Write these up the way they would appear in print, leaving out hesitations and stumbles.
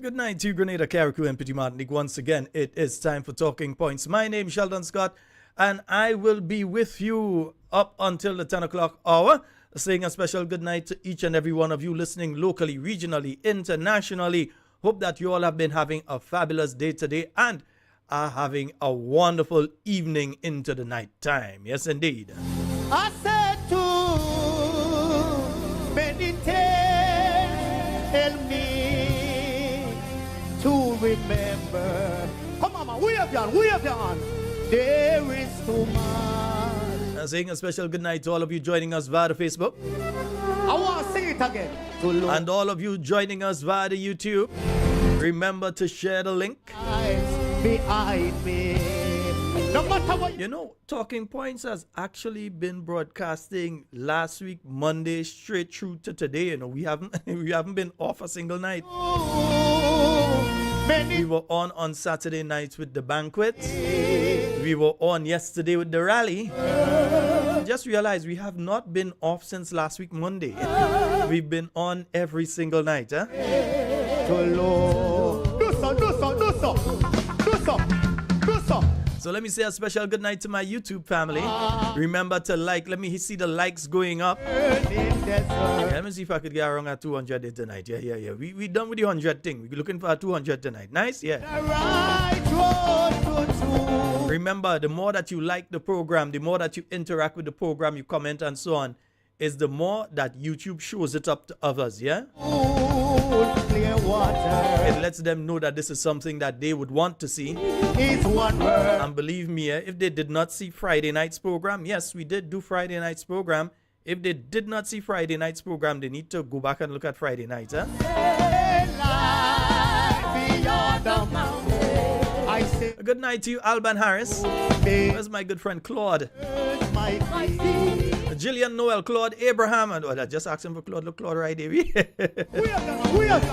Good night to Grenada, Carriacou, and Petit Martinique. Once again, it is time for Talking Points. My name is Sheldon Scott, and I will be with you up until the 10 o'clock hour, saying a special good night to each and every one of you listening locally, regionally, internationally. Hope that you all have been having a fabulous day today and are having a wonderful evening into the night time. Yes, indeed. I said to meditate, tell me to remember. Come on, man, we have done. There is too much. Saying a special good night to all of you joining us via the Facebook. I want to sing it again. And all of you joining us via the YouTube. Remember to share the link. Behind me. No matter what you know, Talking Points has actually been broadcasting last week, Monday, straight through to today. You know, we haven't been off a single night. We were on Saturday nights with the banquet. We were on yesterday with the rally. Just realized we have not been off since last week, Monday. We've been on every single night. Huh? So let me say a special good night to my YouTube family. Remember to like. Let me see the likes going up. Let me see if I could get around at 200 tonight. Yeah. We done with the 100 thing. We're looking for a 200 tonight. Nice? Yeah. Remember, the more that you like the program, the more that you interact with the program, you comment and so on, is the more that YouTube shows it up to others, yeah? It lets them know that this is something that they would want to see. And believe me, if they did not see Friday night's program, yes, we did do Friday night's program. If they did not see Friday night's program, they need to go back and look at Friday night, huh? Good night to you, Alban Harris. Where's my good friend Claude? Gillian Noel, Claude Abraham. And I just asked him for Claude. Look, Claude right there.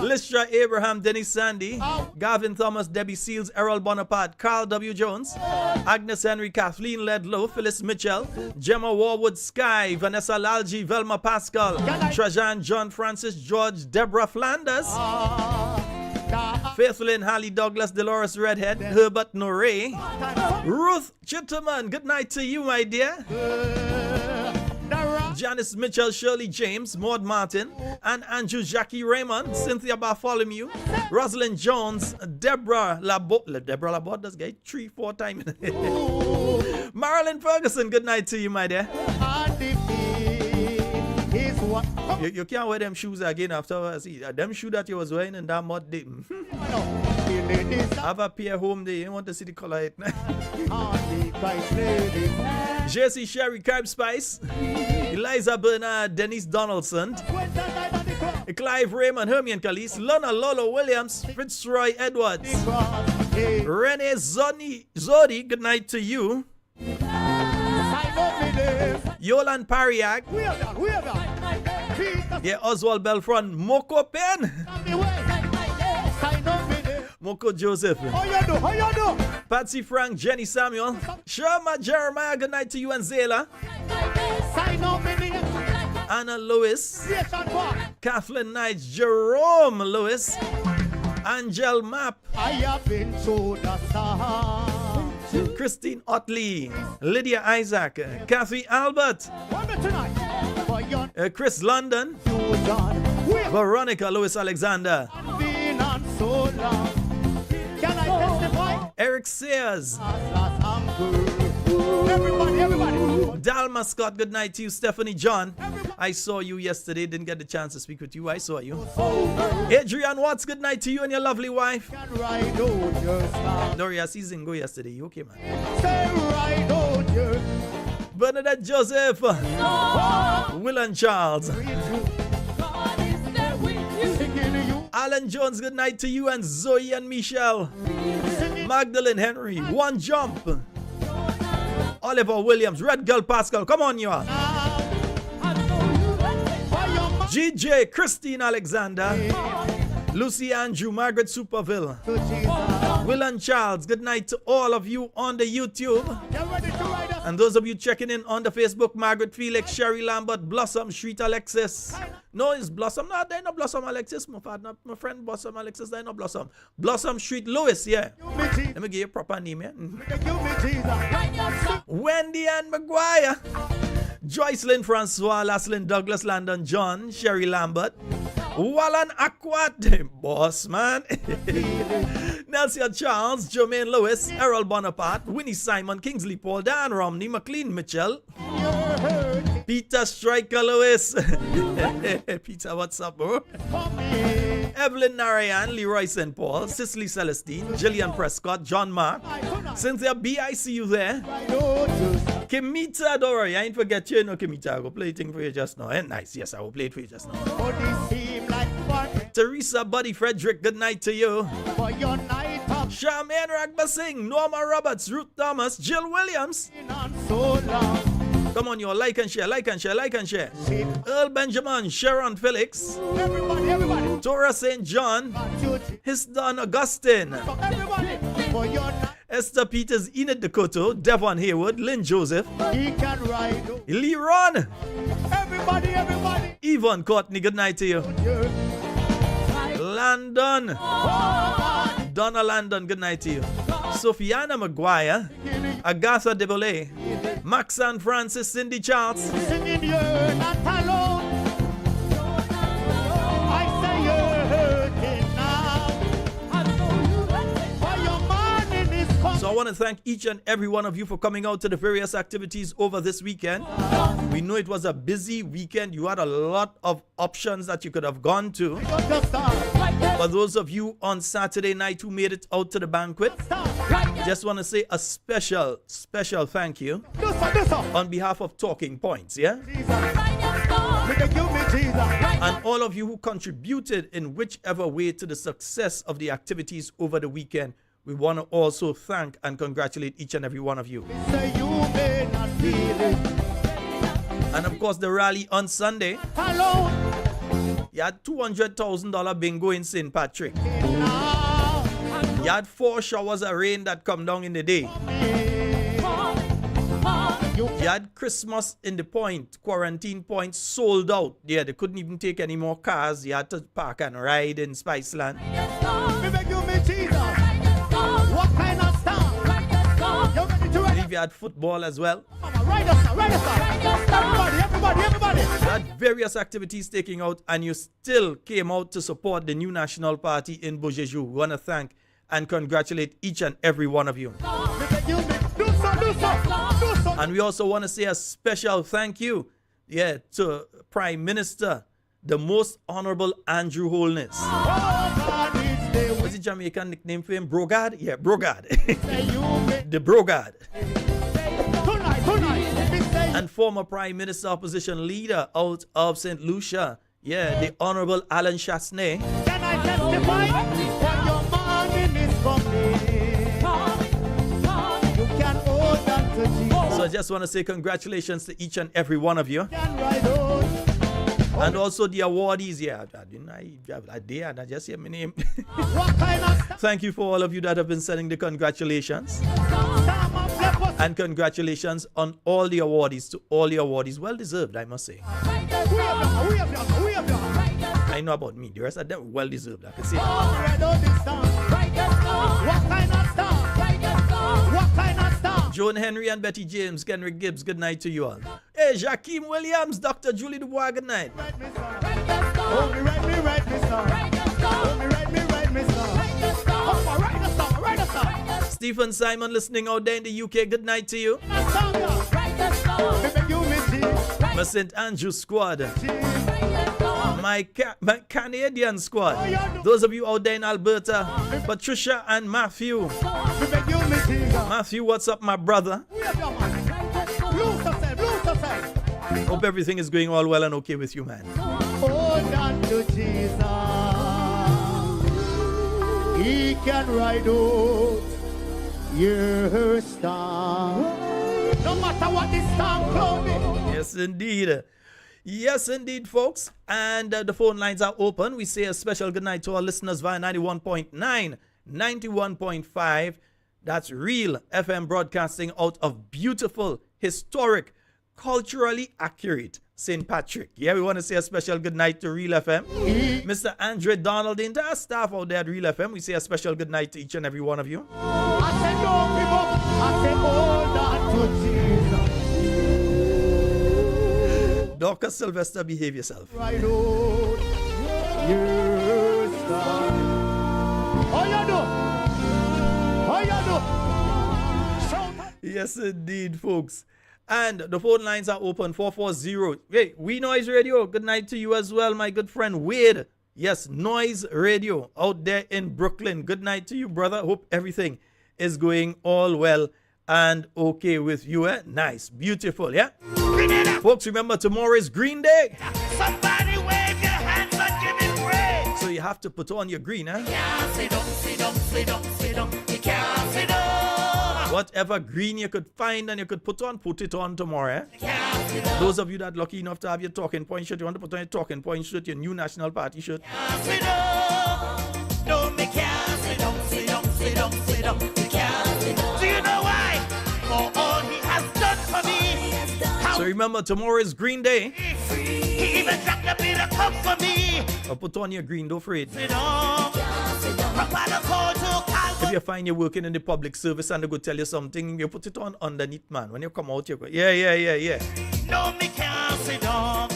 Lystra Abraham, Dennis Sandy, Gavin Thomas, Debbie Seals, Errol Bonaparte, Carl W. Jones, Agnes Henry, Kathleen Ledlow, Phyllis Mitchell, Gemma Warwood, Sky, Vanessa Lalji, Velma Pascal, Trajan, John Francis, George, Deborah Flanders, Faithlyn, Hallie Douglas, Dolores Redhead, Herbert Norey, Ruth Chitterman, good night to you, my dear. Janice Mitchell, Shirley James, Maud Martin, and Andrew Jackie Raymond, Cynthia Bartholomew, Rosalind Jones, Deborah Laborde. Deborah Laborde, this guy 3-4 times. Marilyn Ferguson, good night to you, my dear. You can't wear them shoes again after see them shoes that you was wearing in that mud day. Have a pair home there. You want to see the color it. JC Sherry, Carb Spice, Eliza Bernard, Denise Donaldson, Clive Raymond, Hermione Calise, Lona Lolo Williams, Fitzroy Edwards, Renee Zodi, good night to you. Yolan Pariak. Yeah, Oswald Belfron, Moko Pen. Moko Joseph. How you do? Patsy Frank, Jenny Samuel. Sherma Jeremiah, good night to you and Zayla. Anna Lewis. Kathleen Knight, Jerome Lewis. Angel Mapp. I have been to the sun. Christine Otley, Lydia Isaac, Kathy Albert, Chris London, Veronica Lewis Alexander, Eric Sayers, everybody. Dalma Scott, good night to you. Stephanie John, I saw you yesterday, didn't get the chance to speak with you. I saw you. Adrian Watts, good night to you and your lovely wife. Doria Zingo yesterday. You okay, man? Bernadette Joseph, Will and Charles, Alan Jones, good night to you and Zoe and Michelle. Magdalene Henry, One Jump, Oliver Williams, Red Girl Pascal, come on you all. GJ, Christine Alexander, Lucy Andrew, Margaret Superville, Will and Charles, good night to all of you on the YouTube. And those of you checking in on the Facebook, Margaret Felix, Sherry Lambert, Blossom Street Alexis. No, it's Blossom. No, there ain't no Blossom Alexis. My friend Blossom Alexis, there ain't no Blossom. Blossom Street Lewis, yeah. Let me give you a proper name, yeah. Wendy Ann McGuire. Joycelyn Francois, Laslyn Douglas, Landon John, Sherry Lambert. Wallan Aquat, boss man. Nelson Charles, Jermaine Lewis, Errol Bonaparte, Winnie Simon, Kingsley Paul, Dan Romney, McLean Mitchell, Peter Striker Lewis. Peter, what's up, bro? Evelyn Narayan, Leroy St. Paul, Cicely Celestine, Jillian Prescott, John Mark, Cynthia B, I see you there. Kimita, don't worry, I ain't forget you, no Kimita. I will play it for you just now. Nice, yes, I will play it for you just now. Teresa Buddy Frederick, good night to you. Charmaine Ragbasing, Norma Roberts, Ruth Thomas, Jill Williams. Come on, you like and share, like and share, like and share. Earl Benjamin, Sharon Felix, Everybody. Tora St. John, Hisdon Augustine, Esther Peters, Enid Dakota, Devon Haywood, Lynn Joseph, Lee Ron, Everybody. Yvonne Courtney, good night to you. Landon, Donna Landon, good night to you. Sophiana McGuire, Agatha Debole, Max and Francis, Cindy Charles. Singing, you're not alone. I say you're hurting now. For your morning is coming. So I want to thank each and every one of you for coming out to the various activities over this weekend. We know it was a busy weekend. You had a lot of options that you could have gone to. For those of you on Saturday night who made it out to the banquet, just want to say a special thank you on behalf of Talking Points, yeah? And all of you who contributed in whichever way to the success of the activities over the weekend. We want to also thank and congratulate each and every one of you. And of course, the rally on Sunday. You had $200,000 bingo in St. Patrick. You had 4 showers of rain that come down in the day. You had Christmas in the point, quarantine point sold out. Yeah, they couldn't even take any more cars. You had to park and ride in Spiceland. What kind of star? I believe you had football as well. Everybody. You had various activities taking out, and you still came out to support the new national party in Beaujeu. We want to thank and congratulate each and every one of you. And we also want to say a special thank you, to Prime Minister, the Most Honorable Andrew Holness. What's the Jamaican nickname for him? Brogard? Yeah, Brogard. The Brogard. And former Prime Minister Opposition Leader out of St. Lucia, the Honorable Alan Chasney. Can I testify? For your morning is coming. You can hold on to Jesus. So I just want to say congratulations to each and every one of you. And also the awardees, I just hear my name. Thank you for all of you that have been sending the congratulations. And congratulations on all the awardees, to all the awardees. Well deserved, I must say. I know about me. The rest of them well deserved, I can say. Joan Henry and Betty James, Kenrick Gibbs, good night to you all. Hey, Jakeem Williams, Dr. Julie Dubois, good night. Stephen Simon listening out there in the UK, good night to you. My St. Andrew squad. My Canadian squad. Those of you out there in Alberta, Patricia and Matthew. Matthew, what's up, my brother? Hope everything is going all well and okay with you, man. Hold on to Jesus. He can ride out your storm. No matter what the storm cloudy. Yes, indeed. Yes, indeed, folks. And the phone lines are open. We say a special good night to our listeners via 91.9, 91.5. That's Real FM broadcasting out of beautiful historic, culturally accurate St. Patrick. Yeah, we want to say a special good night to Real FM. Mr. Andre Donald, the entire staff out there at Real FM, we say a special good night to each and every one of you. I said don't give up. I said hold on to Jesus. Dr. Sylvester, behave yourself. Right on. Yes, God. How you do? How you do? Shout out. Yes, indeed, folks. And the phone lines are open, 440. Hey, We Noise Radio, good night to you as well, my good friend Wade. Yes, Noise Radio out there in Brooklyn. Good night to you, brother. Hope everything is going all well and okay with you. Eh? Nice, beautiful, yeah? Grenada. Folks, remember tomorrow is Green Day. Somebody wave your hands and give me praise. So you have to put on your green, eh? Can't sit down, sit down, sit down, sit down. You can't sit down. Whatever green you could find and you could put it on tomorrow, eh? Can't sit down. Those of you that lucky enough to have your talking point shirt, you want to put on your talking point shirt, your new National Party shirt. Can't sit down. No, me can't sit down, sit down, sit down, sit down. You can't sit down. Do you know why? For all he has done for me. How So remember, tomorrow is Green Day. he even drank a bit of cup for me. Or put on your green, don't afraid. Sit down. From Carriacou to If you find you're working in the public service and they go tell you something, you put it on underneath, man. When you come out, you go, yeah. No, me can't sit down.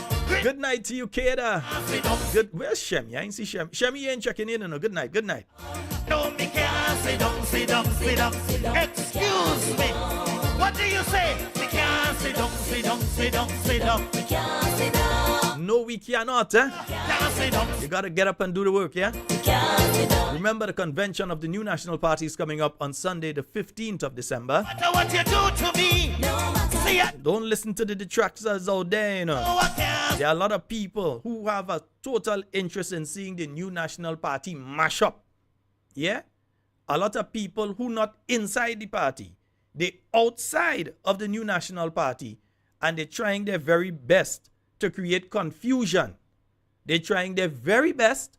Good night to you, Kada. Sit down. Good. Where's Shemi? I ain't see Shemi. Shemi, you ain't checking in. No. Good night. No, me can't sit down, sit down, sit down. Excuse me. What do you say? Me can't sit down, sit down, sit down, sit down. Me can't sit down. No, we cannot, eh? Can't sit down. You gotta get up and do the work, yeah? Can't sit down. Remember, the convention of the new national party is coming up on Sunday, the 15th of December. No matter what you do to me. See ya. Don't listen to the detractors out there, you know. No, I can't. There are a lot of people who have a total interest in seeing the new national party mash up. Yeah? A lot of people who not inside the party. They outside of the new national party and they're trying their very best to create confusion. They're trying their very best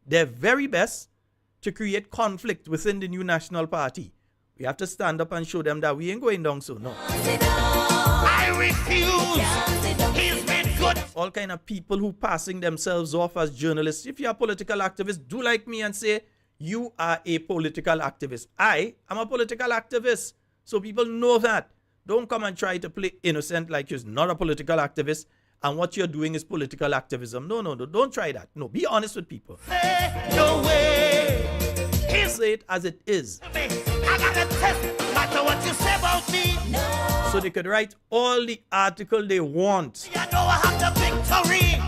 to create conflict within the new national party. We have to stand up and show them that we ain't going down so, no. I refuse. He's been good. All kind of people who passing themselves off as journalists. If you're a political activist, do like me and say, you are a political activist. I am a political activist. So people know that. Don't come and try to play innocent like you're not a political activist and what you're doing is political activism. No. Don't try that. No, be honest with people. No way. He's Say it as it is. me. I got a test. No matter what you say about me. So they could write all the article they want. You know I have the victory.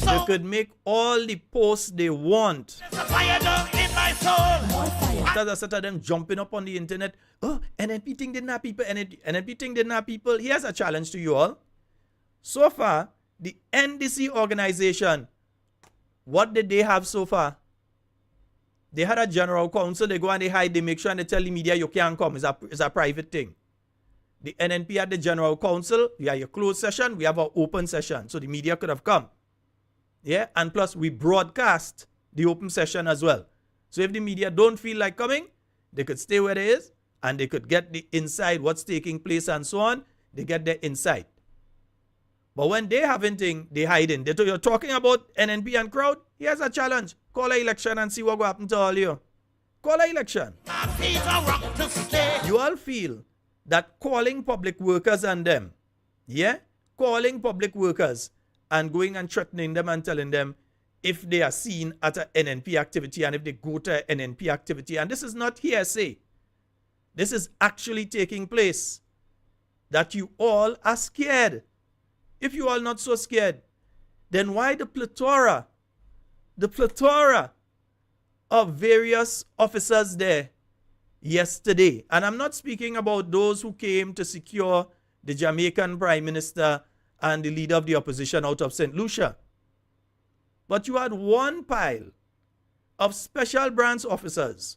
They So could make all the posts they want. there's a fire down in my soul. Because I said to them jumping up on the internet, oh, NNP thing didn't have people, NNP thing didn't have people. Here's a challenge to you all. So far, the NDC organization, what did they have so far? They had a general council, they go and they hide, they make sure and they tell the media you can't come. It's a private thing. The NNP had the general council, we have a closed session, we have an open session. So the media could have come. Yeah, and plus we broadcast the open session as well. So if the media don't feel like coming, they could stay where they is and they could get the inside, what's taking place and so on. They get their insight. But when they haven't thing, they hiding. You're talking about NNP and crowd. Here's a challenge. Call an election and see what will happen to all you. Call an election. My feet are rock to stay. You all feel that calling public workers and them, yeah? Calling public workers and going and threatening them and telling them if they are seen at an NNP activity and if they go to an NNP activity, and this is not hearsay. This is actually taking place. That you all are scared. If you are not so scared, then why the plethora of various officers there yesterday? And I'm not speaking about those who came to secure the Jamaican Prime Minister and the leader of the opposition out of St. Lucia. But you had one pile of special branch officers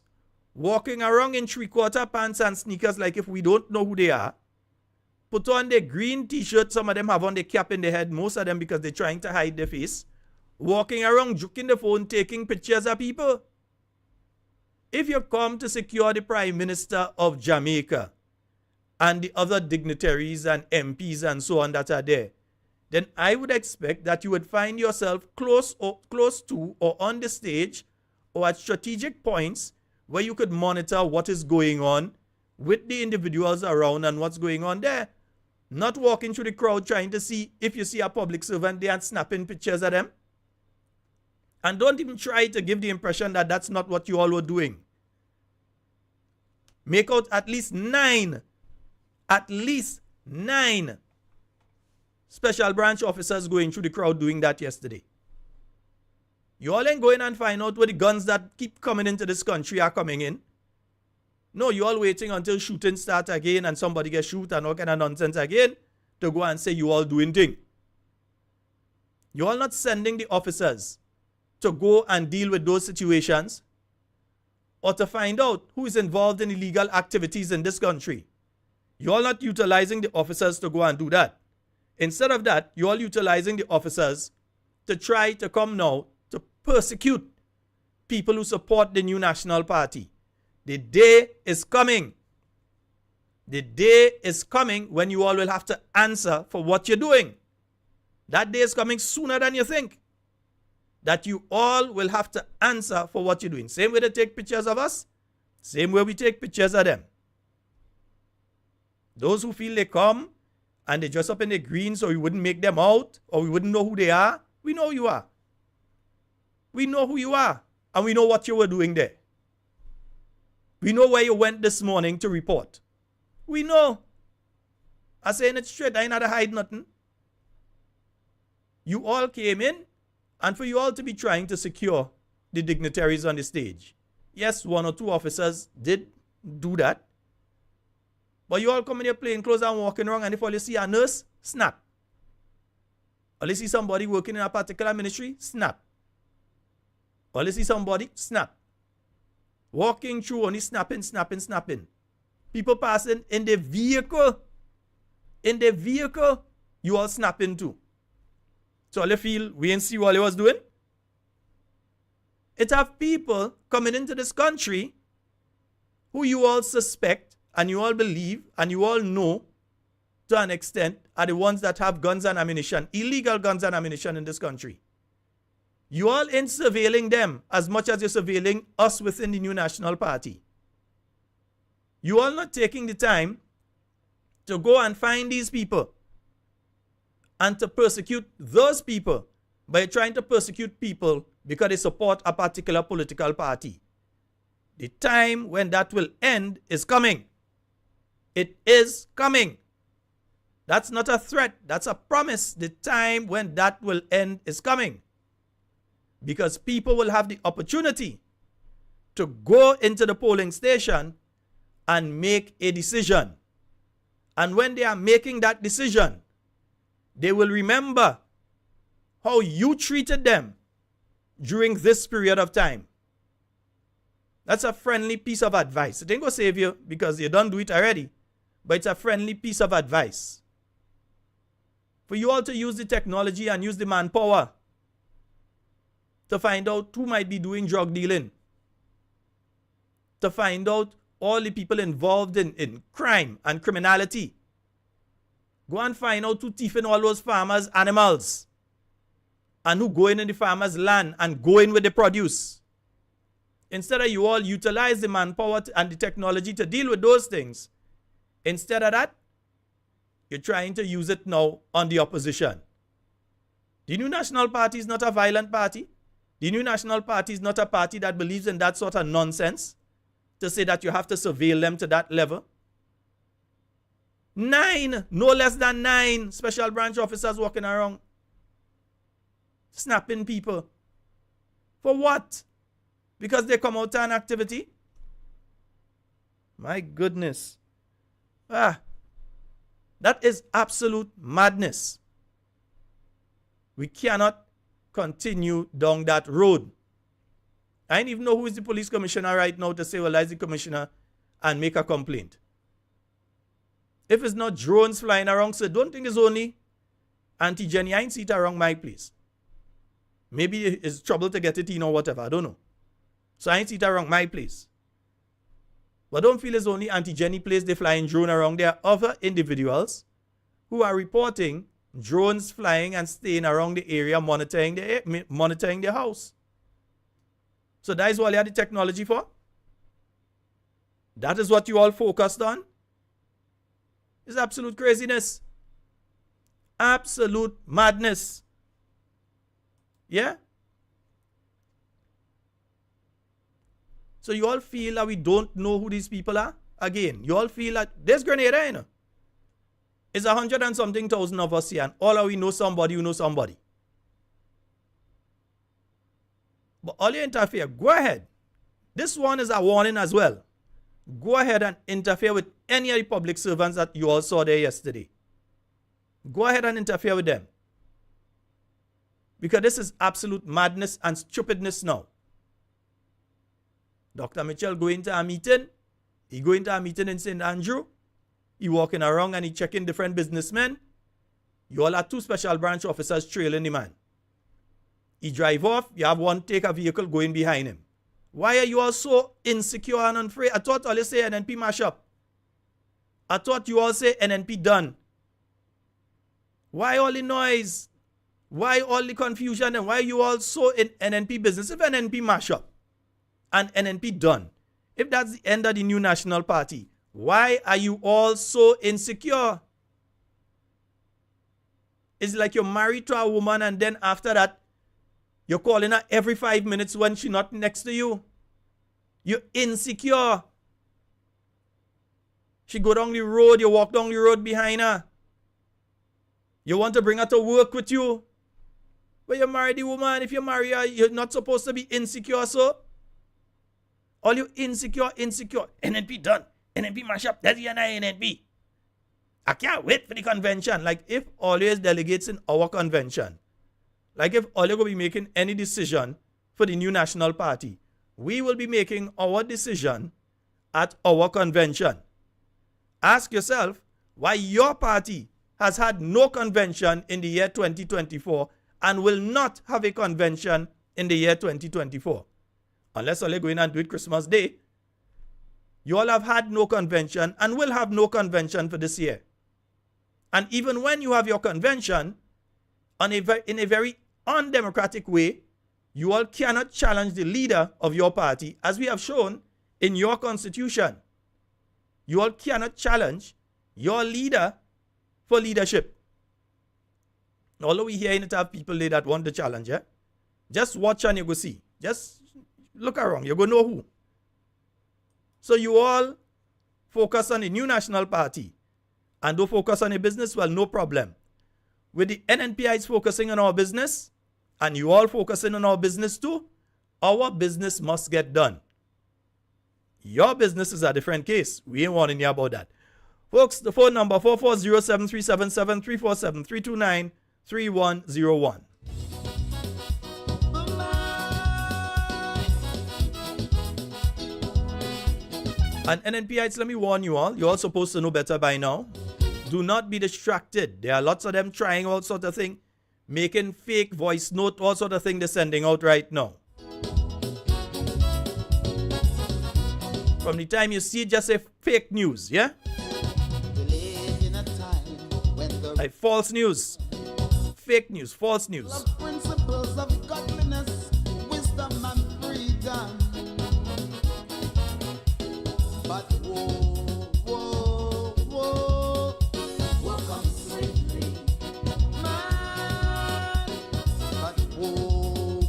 walking around in three-quarter pants and sneakers like if we don't know who they are. Put on their green t-shirt, some of them have on their cap in their head, most of them because they're trying to hide their face. Walking around, juking the phone, taking pictures of people. If you come to secure the Prime Minister of Jamaica and the other dignitaries and MPs and so on that are there, then I would expect that you would find yourself close to or on the stage or at strategic points where you could monitor what is going on with the individuals around and what's going on there. Not walking through the crowd trying to see if you see a public servant there and snapping pictures of them. And don't even try to give the impression that that's not what you all were doing. Make out at least nine special branch officers going through the crowd doing that yesterday. You all ain't going and find out where the guns that keep coming into this country are coming in. No, you all waiting until shooting start again and somebody gets shoot and all kind of nonsense again to go and say you all doing thing. You all not sending the officers to go and deal with those situations or to find out who is involved in illegal activities in this country. You all not utilizing the officers to go and do that. Instead of that, you all utilizing the officers to try to come now to persecute people who support the new National Party. The day is coming. The day is coming when you all will have to answer for what you're doing. That day is coming sooner than you think. That you all will have to answer for what you're doing. Same way they take pictures of us, same way we take pictures of them. Those who feel they come and they dress up in the green so we wouldn't make them out or we wouldn't know who they are, we know who you are. We know who you are and we know what you were doing there. We know where you went this morning to report. We know. I'm saying it straight. I ain't had to hide nothing. You all came in, and for you all to be trying to secure the dignitaries on the stage. Yes, one or two officers did do that. But you all come in your plain clothes and walking around, and if all you see a nurse, snap. Or you see somebody working in a particular ministry, snap. Or you see somebody, snap. Walking through, only snapping. People passing in the vehicle. You all snapping too. So all you feel, we ain't see what he was doing? It have people coming into this country who you all suspect and you all believe and you all know to an extent are the ones that have guns and ammunition, illegal guns and ammunition in this country. You all ain't surveilling them as much as you're surveilling us within the new National Party. You all not taking the time to go and find these people and to persecute those people by trying to persecute people because they support a particular political party. The time when that will end is coming. It is coming. That's not a threat. That's a promise. The time when that will end is coming. Because people will have the opportunity to go into the polling station and make a decision. And when they are making that decision, they will remember how you treated them during this period of time. That's a friendly piece of advice. It ain't gonna save you because you don't do it already, but it's a friendly piece of advice. For you all to use the technology and use the manpower to find out who might be doing drug dealing, to find out all the people involved in crime and criminality. Go and find out who thieving all those farmers' animals and who go in the farmers' land and go in with the produce. Instead of you all utilize the manpower and the technology to deal with those things, instead of that, you're trying to use it now on the opposition. The New National Party is not a violent party. The New National Party is not a party that believes in that sort of nonsense to say that you have to surveil them to that level. 9, no less than 9 special branch officers walking around snapping people. For what? Because they come out to an activity? My goodness. That is absolute madness. We cannot continue down that road. I don't even know who is the police commissioner right now to say, well, that's the commissioner and make a complaint. If it's not drones flying around, so don't think it's only Auntie Jenny. I ain't see it around my place. Maybe it's trouble to get it in or whatever. I don't know. So I ain't see it around my place. But don't feel it's only Auntie Jenny place they flying drone around. There are other individuals who are reporting drones flying and staying around the area monitoring their house. So that is what you have the technology for? That is what you all focused on? It's absolute craziness. Absolute madness. Yeah? So you all feel that we don't know who these people are? Again, you all feel that there's Grenada, you know. It's 100 and something thousand of us here, and all of we know somebody who knows somebody. But all you interfere, go ahead. This one is a warning as well. Go ahead and interfere with any of the public servants that you all saw there yesterday. Go ahead and interfere with them. Because this is absolute madness and stupidness now. Dr. Mitchell going to a meeting. He going to a meeting in St. Andrew. He walking around and he checking different businessmen. You all have two special branch officers trailing the man. He drive off. You have one take a vehicle going behind him. Why are you all so insecure and unafraid? I thought all you say NNP mash up. I thought you all say NNP done. Why all the noise? Why all the confusion? And why are you all so in NNP business? If NNP mash up and NNP done, if that's the end of the new national party, why are you all so insecure? It's like you're married to a woman and then after that, you're calling her every 5 minutes when she's not next to you. You're insecure. She go down the road, you walk down the road behind her. You want to bring her to work with you. But you marry the woman. If you marry her, you're not supposed to be insecure, so. All you insecure. NNP done. NNP mash up. That's the NNP. I can't wait for the convention. Like if always delegates in our convention, like if all you're going to be making any decision for the new national party, we will be making our decision at our convention. Ask yourself why your party has had no convention in the year 2024 and will not have a convention in the year 2024. Unless all you're going and do it Christmas Day. You all have had no convention and will have no convention for this year. And even when you have your convention, in a very undemocratic way, you all cannot challenge the leader of your party, as we have shown in your constitution. You all cannot challenge your leader for leadership. Although we hear it have people there that want to challenge, yeah? Just watch and you go see. Just look around, you go know who. So you all focus on the new national party and don't focus on the business, well, no problem. With the NNPIs focusing on our business, and you all focusing on our business too, our business must get done. Your business is a different case. We ain't wanting to hear about that. Folks, the phone number 440-7377-347-329-3101. And NNPites, let me warn you all. You're all supposed to know better by now. Do not be distracted. There are lots of them trying all sort of thing, making fake voice note, all sort of thing they're sending out right now. From the time you see it, just say fake news, yeah? Like false news. Fake news, false news. Principles of godliness, wisdom and freedom. But woe comes swiftly, man. But woe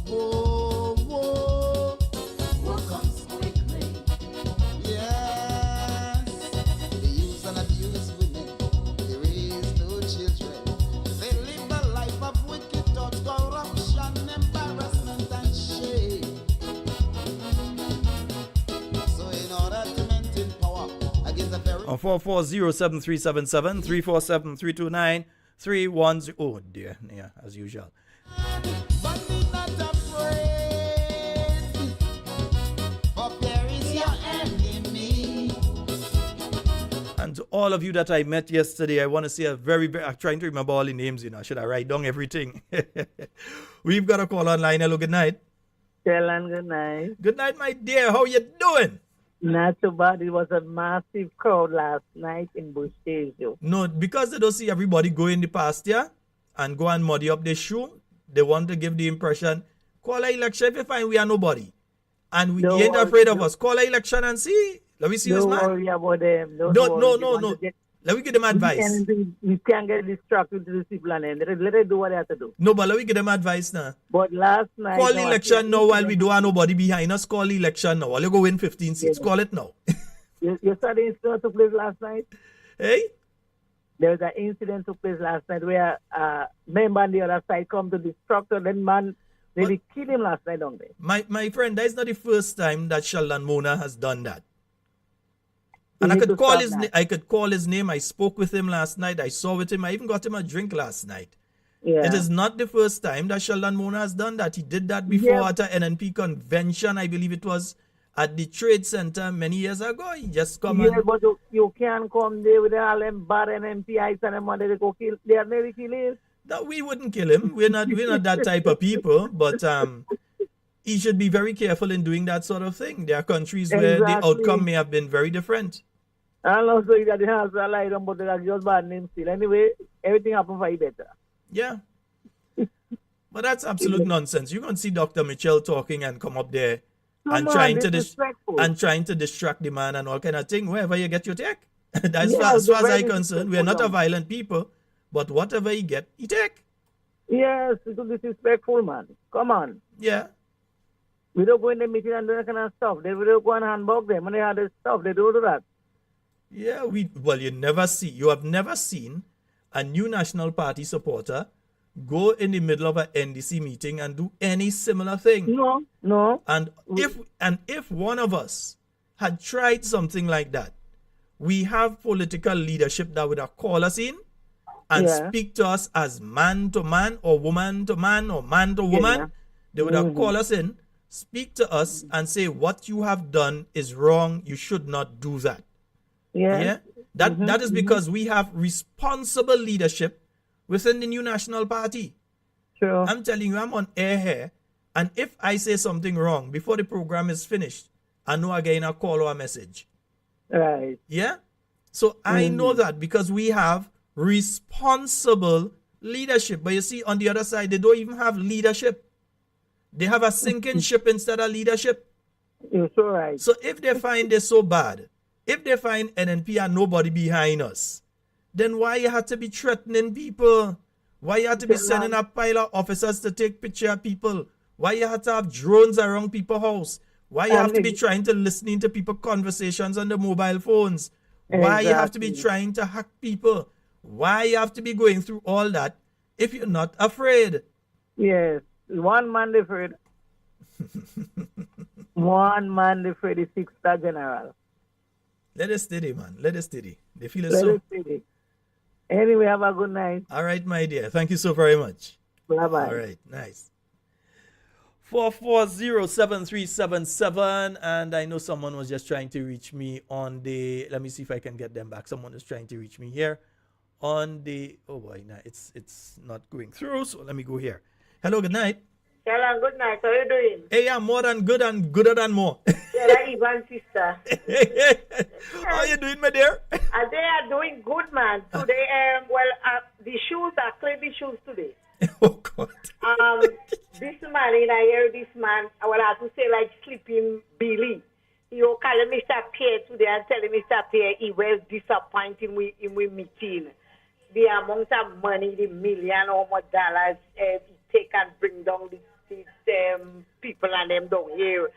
comes quickly. Yes, they use and abuse women. They raise no children. They live a life of wicked thoughts, corruption, embarrassment, and shame. So in order to maintain power against a very On 440-7377-347-329-310. Oh dear, yeah, as usual. but be not afraid, for there is your enemy. And to all of you that I met yesterday, I want to say a very, I'm trying to remember all the names, you know. Should I write down everything? We've got a call online. Hello, good night. Sheldon, good night. Good night, my dear. How you doing? Not so bad. It was a massive crowd last night in Bush Asia. No, because they don't see everybody go in the pasture and go and muddy up their shoe, they want to give the impression, call an election if you find we are nobody. And we ain't afraid of us. Call an election and see. Let me see this man. Don't worry about them. No. Let me give them advice. We can't get distracted to the people and let them do what they have to do. No, but let me give them advice now. But last night... Call the election now while we don't have nobody behind us. Call the election now. While you go win 15 seats. Call it now. You saw the incident took place last night? Hey? There was an incident took place last night where a member on the other side come to distract her. Then man, they killed him last night, don't they? My friend, that is not the first time that Sheldon Mona has done that. And I could call his name. I spoke with him last night. I saw with him. I even got him a drink last night. Yeah. It is not the first time that Sheldon Mona has done that. He did that before at an NNP convention. I believe it was at the Trade Center many years ago. He just come but you can't come there with all them bad NPIs and them they go kill. They are never killing. No, we wouldn't kill him. We're not that type of people. But he should be very careful in doing that sort of thing. There are countries where the outcome may have been very different. And also, you got the house a lie down, but they got just bad name still. Anyway, everything happened for you better. Yeah. But that's absolute nonsense. You're going to see Dr. Mitchell talking and come up there and trying to distract the man and all kind of thing. Wherever you get your take. As far as I'm concerned, we are not a violent people, but whatever you get, you take. Yes, it's disrespectful, man. Come on. Yeah. We don't go in the meeting and do that kind of stuff. They will go and handbug them and they have the stuff. They do that. Yeah, you have never seen a new National Party supporter go in the middle of an NDC meeting and do any similar thing. No. And if one of us had tried something like that, we have political leadership that would have called us in and speak to us as man to man or woman to man or man to woman. Yeah. They would have called us in, speak to us and say, what you have done is wrong. You should not do that. Yeah. That is because we have responsible leadership within the new National Party. Sure. I'm telling you, I'm on air here, and if I say something wrong before the program is finished, I know I get a call or a message. Right. Yeah? So I know that because we have responsible leadership. But you see, on the other side, they don't even have leadership. They have a sinking ship instead of leadership. You're so right. So if they find this so bad, if they find NNP and nobody behind us, then why you have to be threatening people? Why you have to be sending a pile of officers to take picture of people? Why you have to have drones around people's house? Why you have to be trying to listen to people's conversations on the mobile phones? Why you have to be trying to hack people? Why you have to be going through all that if you're not afraid? Yes. One man afraid. One man afraid is 6-star general. Let us steady, man. Let us steady. They feel it Let so. us steady. Anyway, have a good night. All right, my dear. Thank you so very much. Bye-bye. All right, nice. 4407377, and I know someone was just trying to reach me on the, let me see if I can get them back. Someone is trying to reach me here on the, oh boy, nah, it's not going through, so let me go here. Hello, good night. Sheldon, good night. How are you doing? Hey, I'm more than good and gooder than more. Yeah, that's Ivan's sister. How are you doing, my dear? They are doing good, man. Today, the shoes are clean shoes today. Oh, God. This morning, I heard this man, I will have to say, like, Sleeping Billy. He will call Mr. Pierre today and tell Mr. Pierre he was disappointing in we meeting. The amount of money, the million or more dollars, he take and bring down these people and them down here.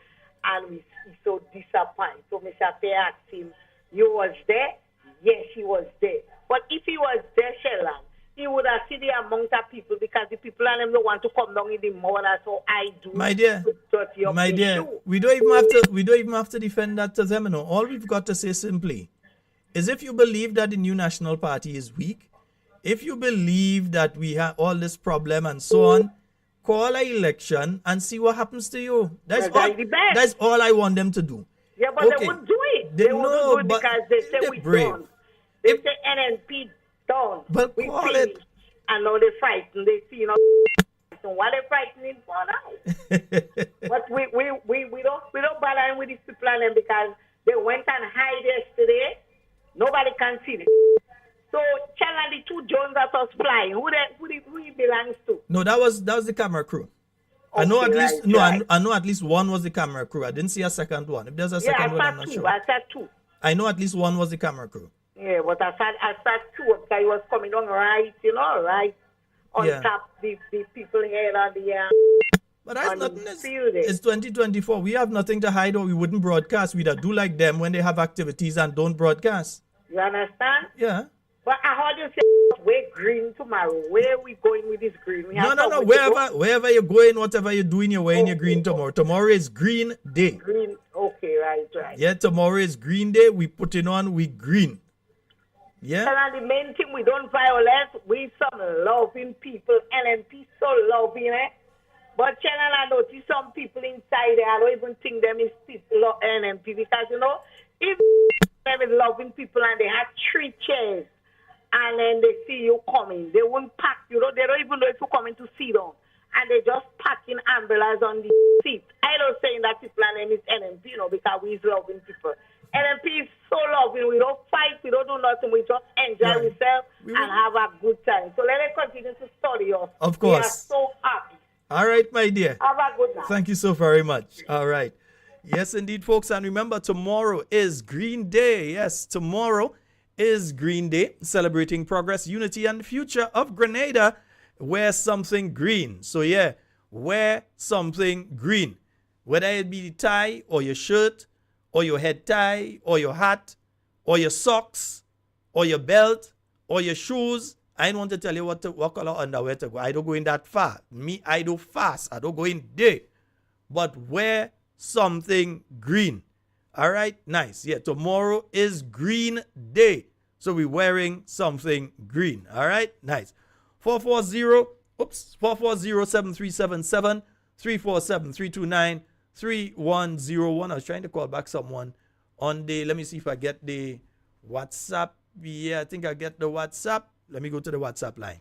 And he's so disappointed. So Mr. Pierre asked him, you was there? Yes, he was there. But if he was there, Sheldon, he would have seen the amount of people because the people and them don't want to come down in the morning. So I do. My dear, we don't even have to defend that to them. You know. All we've got to say simply is if you believe that the new National Party is weak, if you believe that we have all this problem and so on, call an election and see what happens to you. That's all I want them to do. Yeah, but they won't do it. They won't do it because they say we don't. They say NNP don't. But we call it. And now they fighting. They see, so what they fighting for now? But we don't bother with these people and them because They went and hide yesterday. Nobody can see it. So, channel the two drones that was flying. Who it belongs to? No, that was the camera crew. I know Okay, at least right, no, right. I know at least one was the camera crew. I didn't see a second one. If there's a Yeah, second one, I I'm saw not two. sure. I saw two. I know at least one was the camera crew. Yeah, but I saw two because he was coming on right, right on Yeah. top the people here on the But that's on the nothing. field. It's 2024. We have nothing to hide, or we wouldn't broadcast. We'd do like them when they have activities and don't broadcast. You understand? Yeah. But I heard you say we're green tomorrow. Where are we going with this green? We have No. somewhere to go? Wherever you're going, whatever you're doing, you're wearing your green tomorrow. Tomorrow is green day. Green. Okay, right. Yeah, tomorrow is green day. We put it on, we green. Yeah. And the main thing, we don't violate. We some loving people. LMP so loving, eh? But channel, I notice some people inside there, I don't even think them is people of NMP because, if them is loving people and they have 3 chairs and then they see you coming, they won't pack, they don't even know if you're coming to sit down. And they just packing umbrellas on the seat. I don't saying that people and them is NMP, because we is loving people. NMP is so loving. We don't fight, we don't do nothing. We just enjoy ourselves and have a good time. So let us continue to study us. Of course. We are so happy. All right, my dear. Have a good night. Thank you so very much. All right. Yes, indeed, folks. And remember, tomorrow is Green Day. Yes, tomorrow is Green Day, celebrating progress, unity, and the future of Grenada. Wear something green. So, yeah, wear something green. Whether it be the tie or your shirt or your head tie or your hat or your socks or your belt or your shoes. I don't want to tell you what color underwear to go. I don't go in that far. Me, I do fast. I don't go in there. But wear something green. All right? Nice. Yeah, tomorrow is Green Day. So we're wearing something green. All right? Nice. 440-7377, 347-329-3101. I was trying to call back someone on the, let me see if I get the WhatsApp. Yeah, I think I get the WhatsApp. Let me go to the WhatsApp line.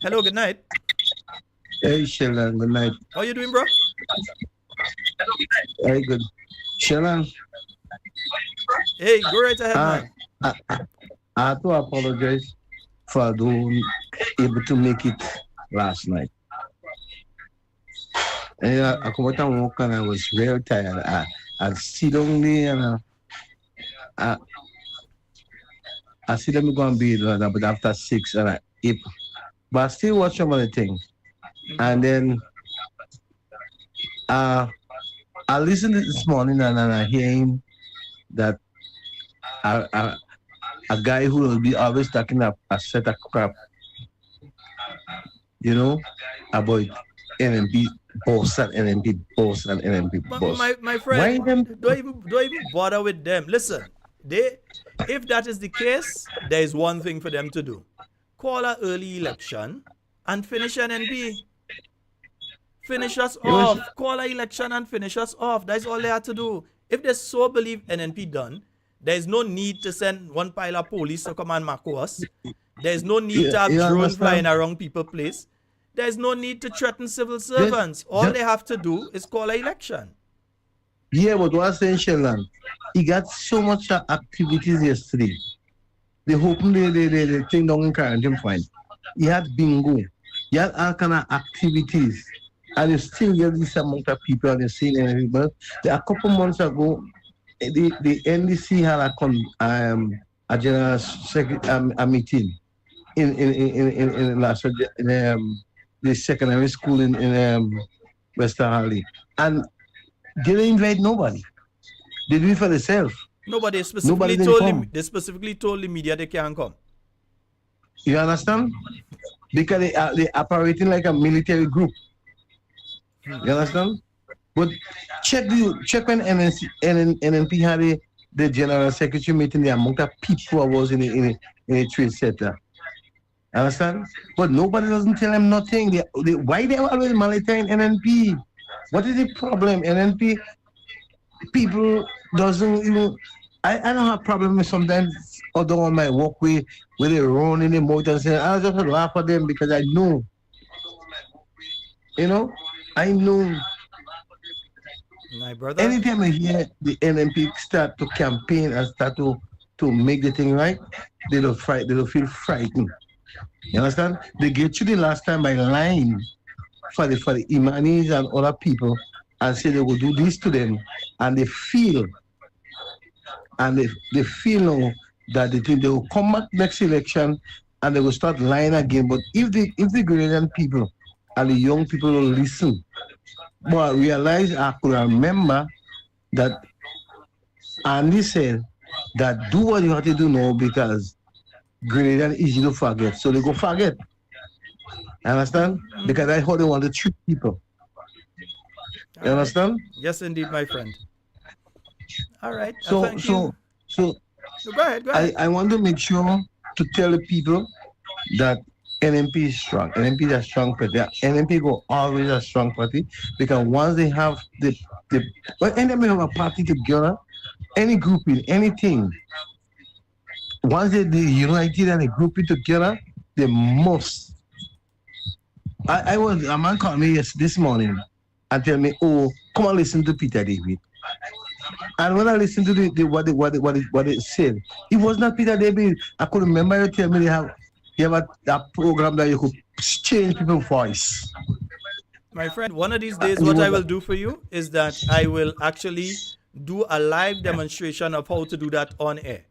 Hello, good night. Hey, Sheldon, good night. How you doing, bro? Very good. Sheldon, Hey, go right ahead, man. I have to apologize for being able to make it last night. And I come out and walk and I was very tired. I sit down there and I see them go and be but after 6 and I eat. But I still watch some of the things. And then I listened to it this morning and I hear him that a guy who will be always talking a set of crap, about NMP boss and NMP boss and NMP boss. My friend, don't even bother with them. Listen, if that is the case, there is one thing for them to do. Call an early election and finish NNP. Finish us off. Call an election and finish us off. That's all they have to do. If they so believe NNP done, there is no need to send one pile of police to come and mark us. There is no need to have drones flying around people's place. There is no need to threaten civil servants. All they have to do is call an election. Yeah, but what I'm saying, Sheldon, he got so much activities yesterday. They opened the thing down in Carriacou fine. He had bingo. He had all kind of activities. And you still get this amount of people and you see anything. But a couple months ago, the NDC had a general a meeting in last the secondary school in Western Harley. And they didn't invite nobody. They do it for themselves. They specifically told the media they can't come. You understand? Because they operating like a military group. You understand? But check when NNP had the general secretary meeting, the amount of people who was in the trade center. Understand? But nobody doesn't tell them nothing. Why they always monitoring NNP? What is the problem? NNP people doesn't even. I don't have problem with sometimes other on my walkway where they run in the motor and say, I just laugh at them because I know. I know. My brother. Anytime I hear the NMP start to campaign and start to make the thing right, they don't fright. They don't feel frightened. You understand? They get you the last time by lying for the Imanis and other people and say they will do this to them, and they feel now that they think they will come back next election and they will start lying again. But if the Grenadian people and the young people will listen, but I realize I could remember that Andy said that do what you have to do now because Grenadian is easy to forget. So they go forget. Understand? Because that's how they want to treat people. You understand? Yes, indeed, my friend. All right. So thank you. so Go ahead. Go ahead. I want to make sure to tell the people that NMP is strong. NMP is a strong party. NMP go always a strong party because once they have when NMP have a party together, any group in anything, once they united and they group it together, they must. A man called me this morning and tell me, oh, come and listen to Peter David. And when I listened to what it said, it was not Peter David. I could remember you tell me you have a program that you could change people's voice. My friend, one of these days, what I will do for you is that I will actually do a live demonstration of how to do that on air.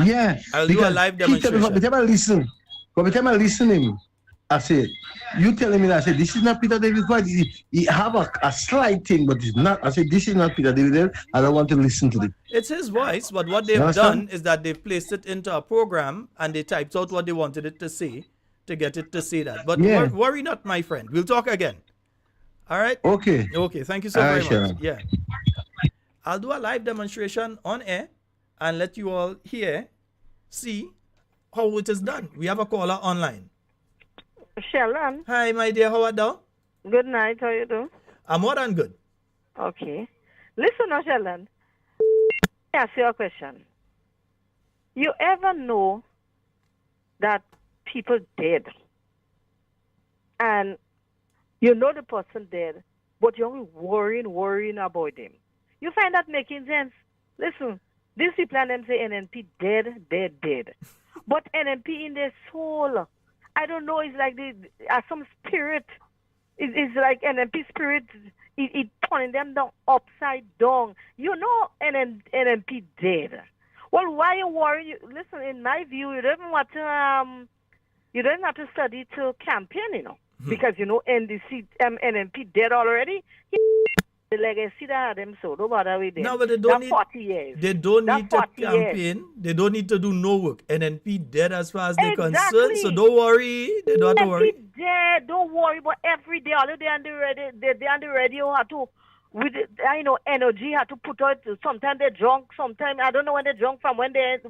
Yeah, I'll do a live demonstration. By the time I listen him, I said, you telling me that I said this is not Peter David's voice. He have a slight thing, but it's not. I said this is not Peter David. I don't want to listen to it. It's his voice, but what they've done is that they've placed it into a program and they typed out what they wanted it to say to get it to say that. But worry not, my friend. We'll talk again. All right? Okay. Okay, thank you so very much. Yeah. I'll do a live demonstration on air and let you all see how it is done. We have a caller online. Sheldon. Hi, my dear. How are you? Good night. How you doing? I'm more than good. Okay. Listen now, Sheldon. Let me ask you a question. You ever know that people dead and you know the person dead, but you're only worrying about them? You find that making sense? Listen, these people and them say NNP dead. But NNP in their soul, I don't know, it's like some spirit. It's like NNP spirit. It turning them down upside down. You know NNP dead. Well, why you worry? Listen, in my view, you don't want to. You don't have to study to campaign, you know, because you know NNP dead already. The legacy that them so don't bother with them. No, but they don't need 40 years. They don't need to campaign. Years. They don't need to do no work. NNP dead as far as they're concerned. So don't worry. They don't have to worry. NNP dead. Don't worry. But every day, all day on the radio, have to with energy. Have to put out. Sometimes they're drunk. Sometimes I don't know when they're drunk from when they're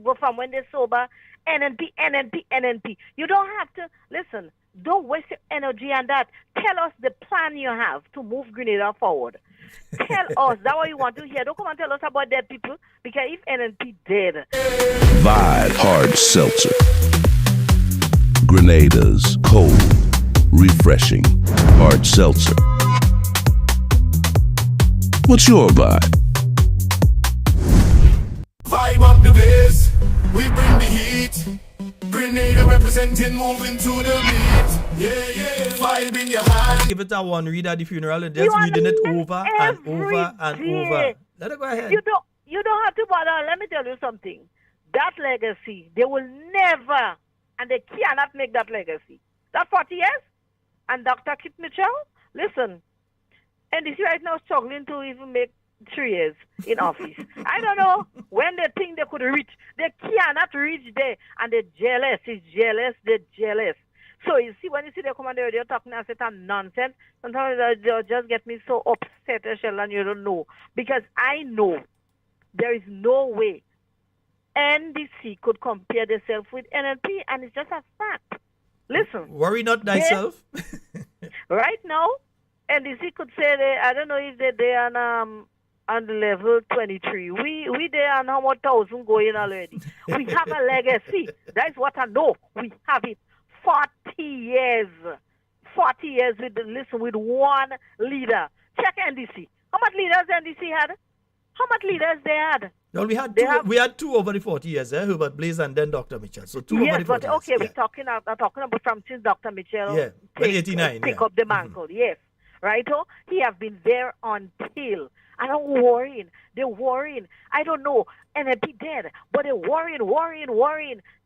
sober. NNP. You don't have to listen. Don't waste your energy on that. Tell us the plan you have to move Grenada forward. Tell us that what you want to hear. Don't come and tell us about dead people, because if NNP dead. Vibe Hard Seltzer. Grenada's cold, refreshing hard seltzer. What's your vibe? Vibe up the bass, we bring the heat. Grenada representing, moving to the beat. Yeah, vibe in your hand. Give it a one read at the funeral and just reading it over and over and over. Let it go ahead. You don't have to bother. Let me tell you something. That legacy, they will never, and they cannot make that legacy. That 40 years, and Dr. Kit Mitchell, listen, NDC right now struggling to even make 3 years in office. I don't know when they think they could reach. They cannot reach there, and they're jealous. They're jealous. So you see, when you see the commander, they're talking a certain nonsense. Sometimes they'll just get me so upset, Sheldon, you don't know. Because I know there is no way NDC could compare themselves with NLP, and it's just a fact. Listen. Worry not thyself. Right now, NDC could say I don't know if they're on the level 23. We there on how much thousand going already. We have a legacy. That's what I know. We have it. 40 years. 40 years with one leader. Check NDC. How much leaders NDC had? How much leaders they had? Well, They have- we had two over the 40 years, Herbert Blaze and then Dr. Mitchell. So two over Yes, the 40 but okay, years. we're talking about from since Dr. Mitchell Yeah, but 89, pick yeah. up the mantle, yes. Right? Oh, he have been there until. And I'm worrying. They're worrying. I don't know. NMP dead, but they're worrying.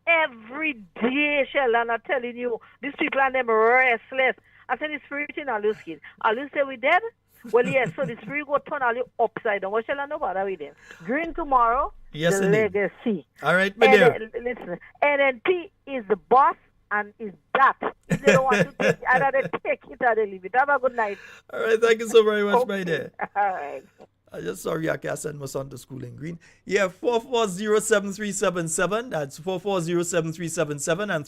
Every day, Sheldon, I'm telling you, these people are them restless. I said the spirit in all those kids. All you say we dead? Well, yes, so the spirit go turn all you upside down. What shall I know about that with them? Green tomorrow, Yes, the indeed. legacy. All right, my dear. Listen, NNP is the boss and is that. If they don't want to take it, either they take it or they leave it. Have a good night. All right, thank you so very much, my dear. All right. I just sorry I can't send my son to school in Green. Yeah, 4407377. That's 4407377 and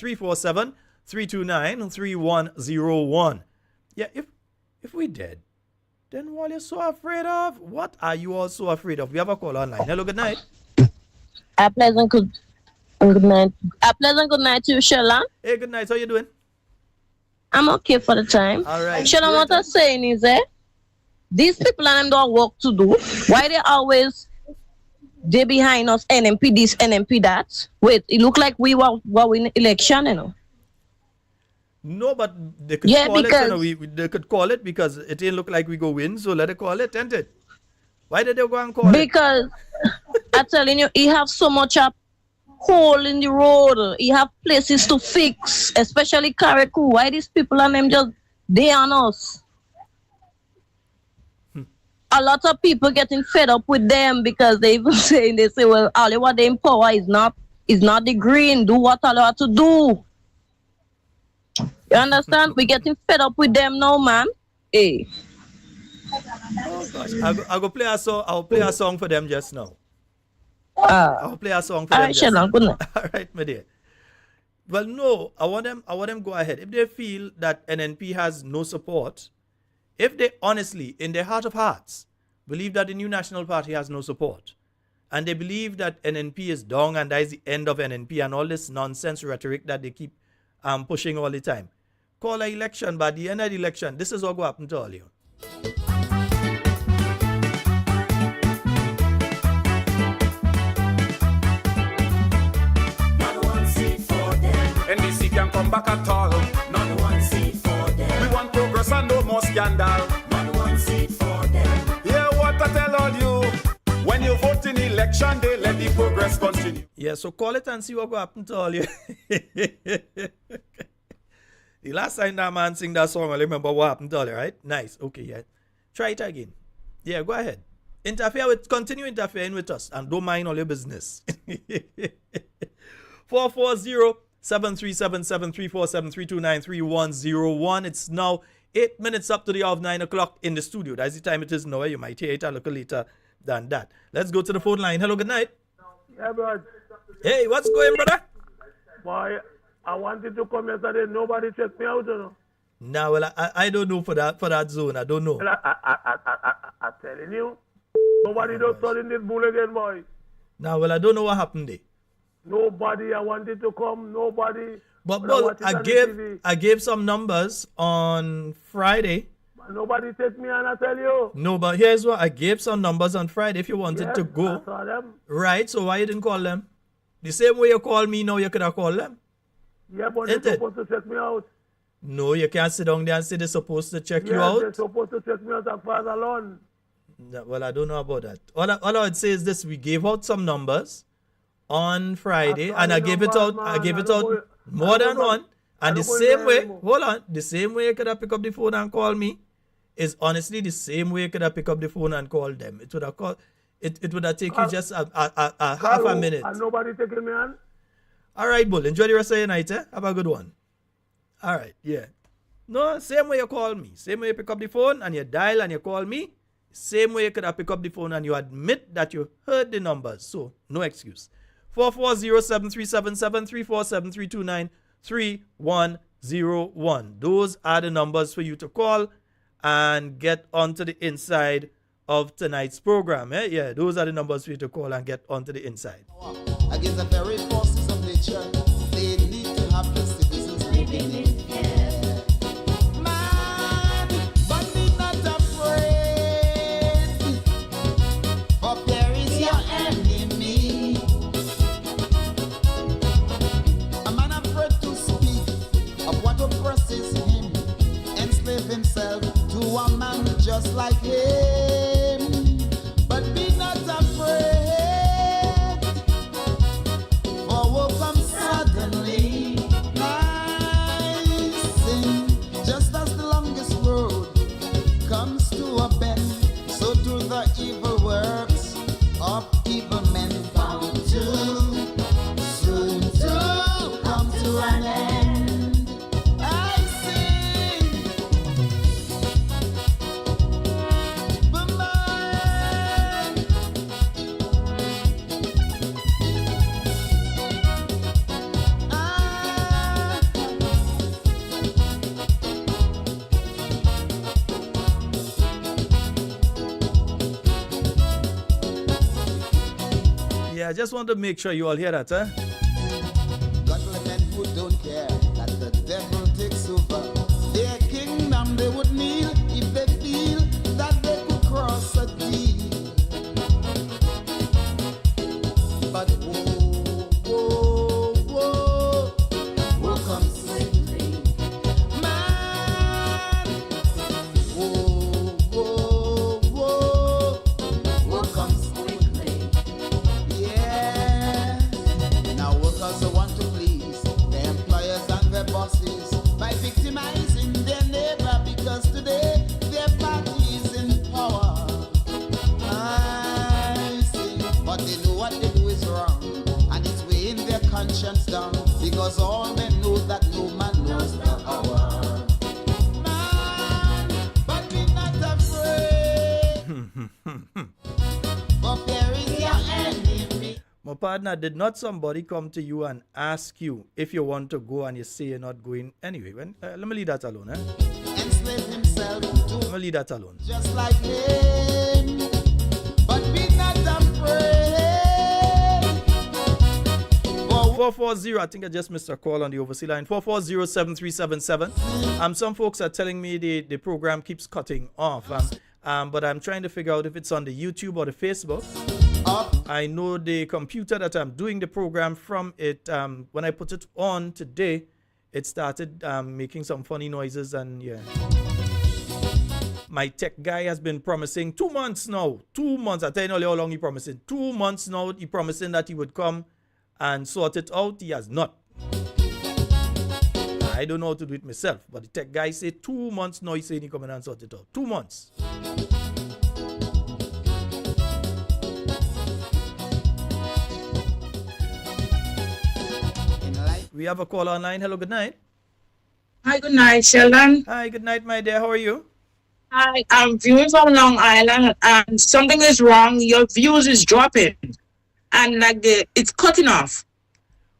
347-329-3101. Yeah, if we did, then what are you so afraid of? What are you all so afraid of? We have a call online. Hello, good night. A pleasant good night. A pleasant good night to you, Sheldon. Hey, good night. How you doing? I'm okay for the time. All right. Sheldon, what I'm saying is these people and them don't work to do. Why they behind us, NMP this, NMP that? Wait, it look like we were in election, you know. No, but they could Yeah, call it. because- You know, they could call it because it didn't look like we go win. So let it call it, ain't it? Why did they go and call it? Because I'm telling you, he have so much hole in the road. He have places to fix, especially Carriacou. Why these people and them just they on us? A lot of people getting fed up with them because they even they say, well, all what they in power is not the green. Do what all have to do. You understand? We getting fed up with them now, man. Hey. Oh gosh, I'll play a song. I'll play a song for them just now. I'll play a song for All them. right, Just Sheldon, now. good night. All right, my dear. Well, no, I want them go ahead. If they feel that NNP has no support, if they honestly, in their heart of hearts, believe that the new National Party has no support, and they believe that NNP is down and that is the end of NNP and all this nonsense rhetoric that they keep pushing all the time, call an election. By the end of the election, this is what will happen to all you. NDC can come back at all. Not one seat for them. We want progress and no more scandal. Not one seat for them. Hear what I tell all you. When you vote in election, they let the progress continue. Yeah, so call it and see what will happen to all you. The last time that man sing that song, I remember what happened to all you, right? Nice. Okay, yeah. Try it again. Yeah, go ahead. Continue interfering with us and don't mind all your business. 440-7377-347-329-3101. It's now 8 minutes up to the hour of 9 o'clock in the studio. That's the time it is now. You might hear it a little later than that. Let's go to the phone line. Hello, good night. Yeah, but Hey, what's going, brother? boy, I wanted to come yesterday. Nobody checked me out, you know. Nah, well, I don't know for that zone. I don't know. Well, I'm telling you, nobody does in this bull again, boy. Nah, well, I don't know what happened there. Nobody. I wanted to come. Nobody. But When I well, watch it on the TV, I gave some numbers on Friday. nobody take me, and I tell you. No, but here's what I gave some numbers on Friday if you wanted Yes, to I go. saw them. Right, so why you didn't call them? The same way you call me now, you could have called them. Yeah, but Ain't they're it? supposed to check me out. No, you can't sit down there and say they're supposed to check you Yes, they're out. supposed to check me out as far as alone. No, well, I don't know about that. All I would say is this: we gave out some numbers on Friday, and I gave it out. I gave it out more than one. And the same way, hold on, the same way you could have picked up the phone and call me is honestly the same way you could have picked up the phone and called them. It would have called. It would have taken you just a half a minute. And nobody taking me on. All right, Bull. Enjoy the rest of your night, eh? Have a good one. All right, yeah. No, same way you call me. Same way you pick up the phone and you dial and you call me. Same way you could have picked up the phone and you admit that you heard the numbers. So, no excuse. 440-7377-347-329-3101. Those are the numbers for you to call and get onto the inside of tonight's program. Eh? Yeah, those are the numbers for you to call and get onto the inside. Against the very forces of nature, they need to have the citizens living in fear. Man, but be not afraid. just like him. But be not afraid, for will come suddenly. Rising, just as the longest road comes to a bend, so do the evil works of evil men bound to soon to come to an end. I sing, but mine. Yeah, I just want to make sure you all hear that, huh? Godly men who don't care that the devil takes over their kingdom, they would kneel if they feel that they could cross a deal. But woe comes swiftly, man. Woe comes quickly. Yeah. Now workers want to please their employers and their bosses by victimizing their neighbor, because today their party is in power. I see, but they know what they do is wrong, and it's weighing their conscience down, because all men know that no man knows the hour. Man, but be not afraid, for there is your enemy. My partner, did not somebody come to you and ask you if you want to go and you say you're not going anyway? Let me leave that alone, eh? Enslave himself Let to me leave that alone. just like him, but be not afraid. 440, I think I just missed a call on the overseas line. 440-7377. Some folks are telling me the program keeps cutting off. But I'm trying to figure out if it's on the YouTube or the Facebook. I know the computer that I'm doing the program from, it when I put it on today, it started making some funny noises, and yeah. My tech guy has been promising 2 months now. 2 months. I tell you how long he promising. 2 months now. He promising that he would come and sort it out. He has not. I don't know how to do it myself, but the tech guy said 2 months now. He's saying he come in and sort it out. 2 months. We have a call online. Hello, good night. Hi, good night, Sheldon. Hi, good night, my dear. How are you? Hi, I'm viewing from Long Island, and something is wrong. Your views is dropping, and like it's cutting off.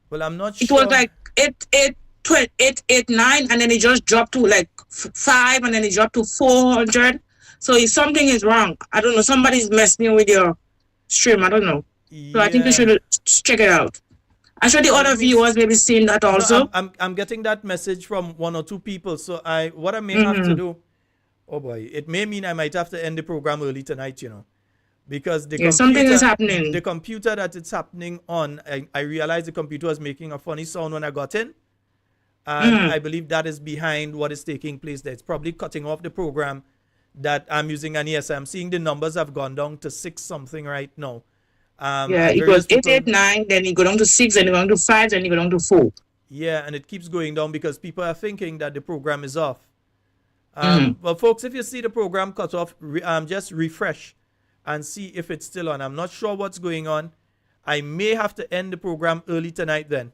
Well, I'm not It sure. was like 889, and then it just dropped to like 5, and then it dropped to 400. So if something is wrong, I don't know. Somebody's messing with your stream. I don't know. So I think you should check it out. I'm sure the other viewers may be seeing that also. No, I'm getting that message from 1 or 2 people. So what I may have to do, oh boy, it may mean I might have to end the program early tonight, you know, because the computer, something is happening. The computer that it's happening on, I realized the computer was making a funny sound when I got in. And I believe that is behind what is taking place there. It's probably cutting off the program that I'm using. And yes, I'm seeing the numbers have gone down to 6 something right now. It was 889, then you go down to 6, then you go down to 5, then you go down to 4. Yeah, and it keeps going down because people are thinking that the program is off. Well, folks, if you see the program cut off, just refresh and see if it's still on. I'm not sure what's going on. I may have to end the program early tonight then.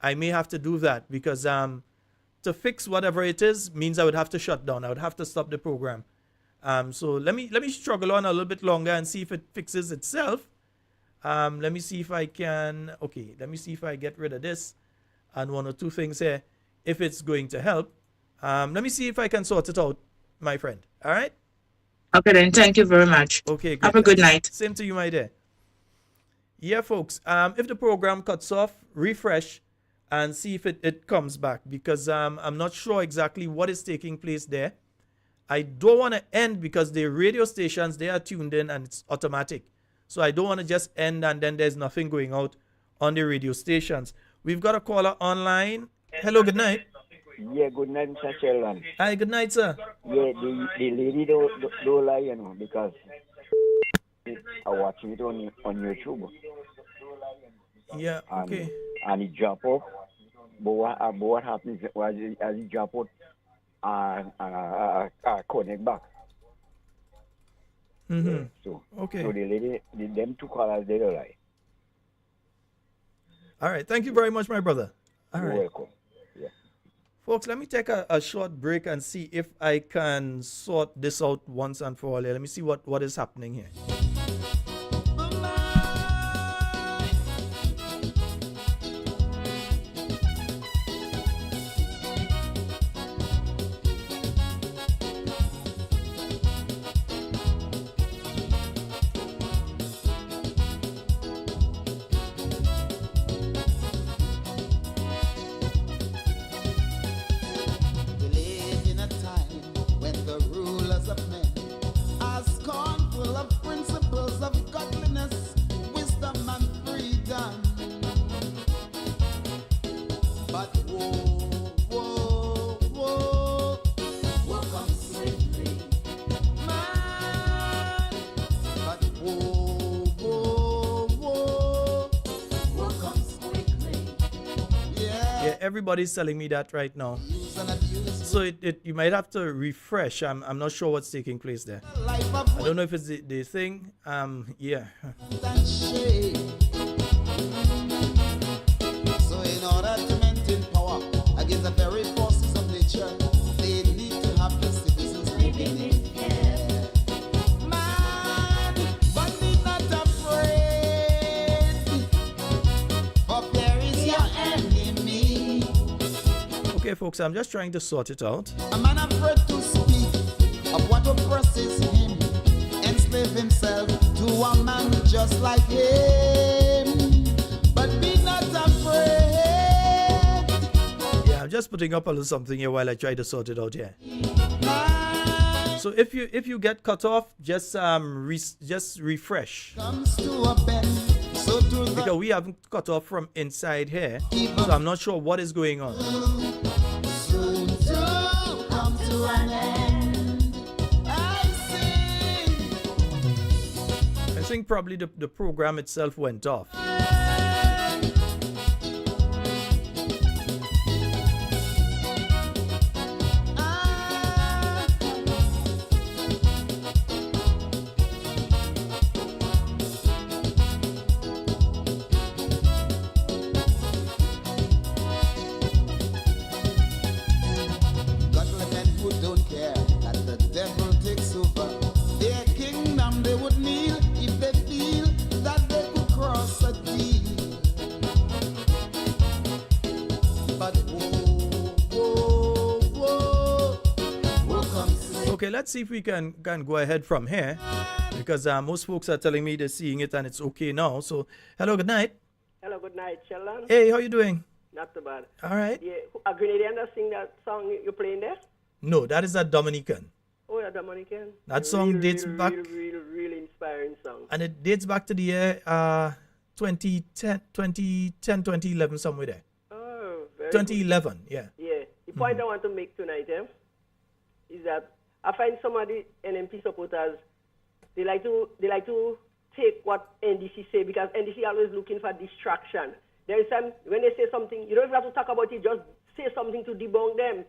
I may have to do that because to fix whatever it is means I would have to shut down. I would have to stop the program. So let me struggle on a little bit longer and see if it fixes itself. Let me see if I can. Okay, let me see if I get rid of this and 1 or 2 things here. If it's going to help. Let me see if I can sort it out, my friend. All right? Okay, then. Thank you very much. Okay. Have a good night. Same to you, my dear. Yeah, folks. If the program cuts off, refresh and see if it comes back because I'm not sure exactly what is taking place there. I don't want to end because the radio stations, they are tuned in and it's automatic. So I don't want to just end and then there's nothing going out on the radio stations. We've got a caller online. Hello, good night. Yeah, good night, Mr. Sheldon. Hi, good night, sir. Yeah, the lady don't lie, you know, because I watching it on YouTube. Yeah, okay. And it drop off. But what happens was as it drop out and connect back. Mm-hmm. Yeah, so okay. So the lady, them two callers, they don't lie. All right. Thank you very much, my brother. All You're right. welcome. Yeah. Folks, let me take a short break and see if I can sort this out once and for all. Let me see what is happening here. We live in a time when the rulers of men are scornful of principles of godliness, wisdom, and freedom. But woe comes swiftly, man. But woe comes quickly. Yeah, everybody's telling me that right now. So you might have to refresh. I'm not sure what's taking place there. I don't know if it's the thing. Yeah. And shame. So in order to maintain power against the very forces of nature, they need to have the citizens living in fear. Man, but be not afraid, for fear is your enemy. Okay, folks, I'm just trying to sort it out. A man afraid to speak of what oppresses him, enslave himself to a man just like him. But be not afraid. Yeah, I'm just putting up a little something here while I try to sort it out here. So if you get cut off, just refresh. Comes to a bend, so to the Because we haven't cut off from inside here, so I'm not sure what is going on. soon to come to an end. I sing. I think probably the program itself went off. Godly men who don't care that the devil takes over their kingdom, they would kneel if they feel that they could cross a deal. But woe comes. Okay, let's see if we can go ahead from here, because most folks are telling me they're seeing it and it's okay now. So, hello, good night. Hello, good night, Sheldon. Hey, how you doing? Not too bad. All right. Yeah, a Grenadian that sing that song you're playing there? No, that is a Dominican. Oh, yeah, Dominican. That song dates back, Really inspiring song. and it dates back to the year 2010, 2011, somewhere there. Oh, very 2011, yeah. Yeah. The point I want to make tonight is that I find some of the NMP supporters, they like to take what NDC say, because NDC always looking for distraction. There is some, when they say something, you don't even have to talk about it, just say something to debunk them.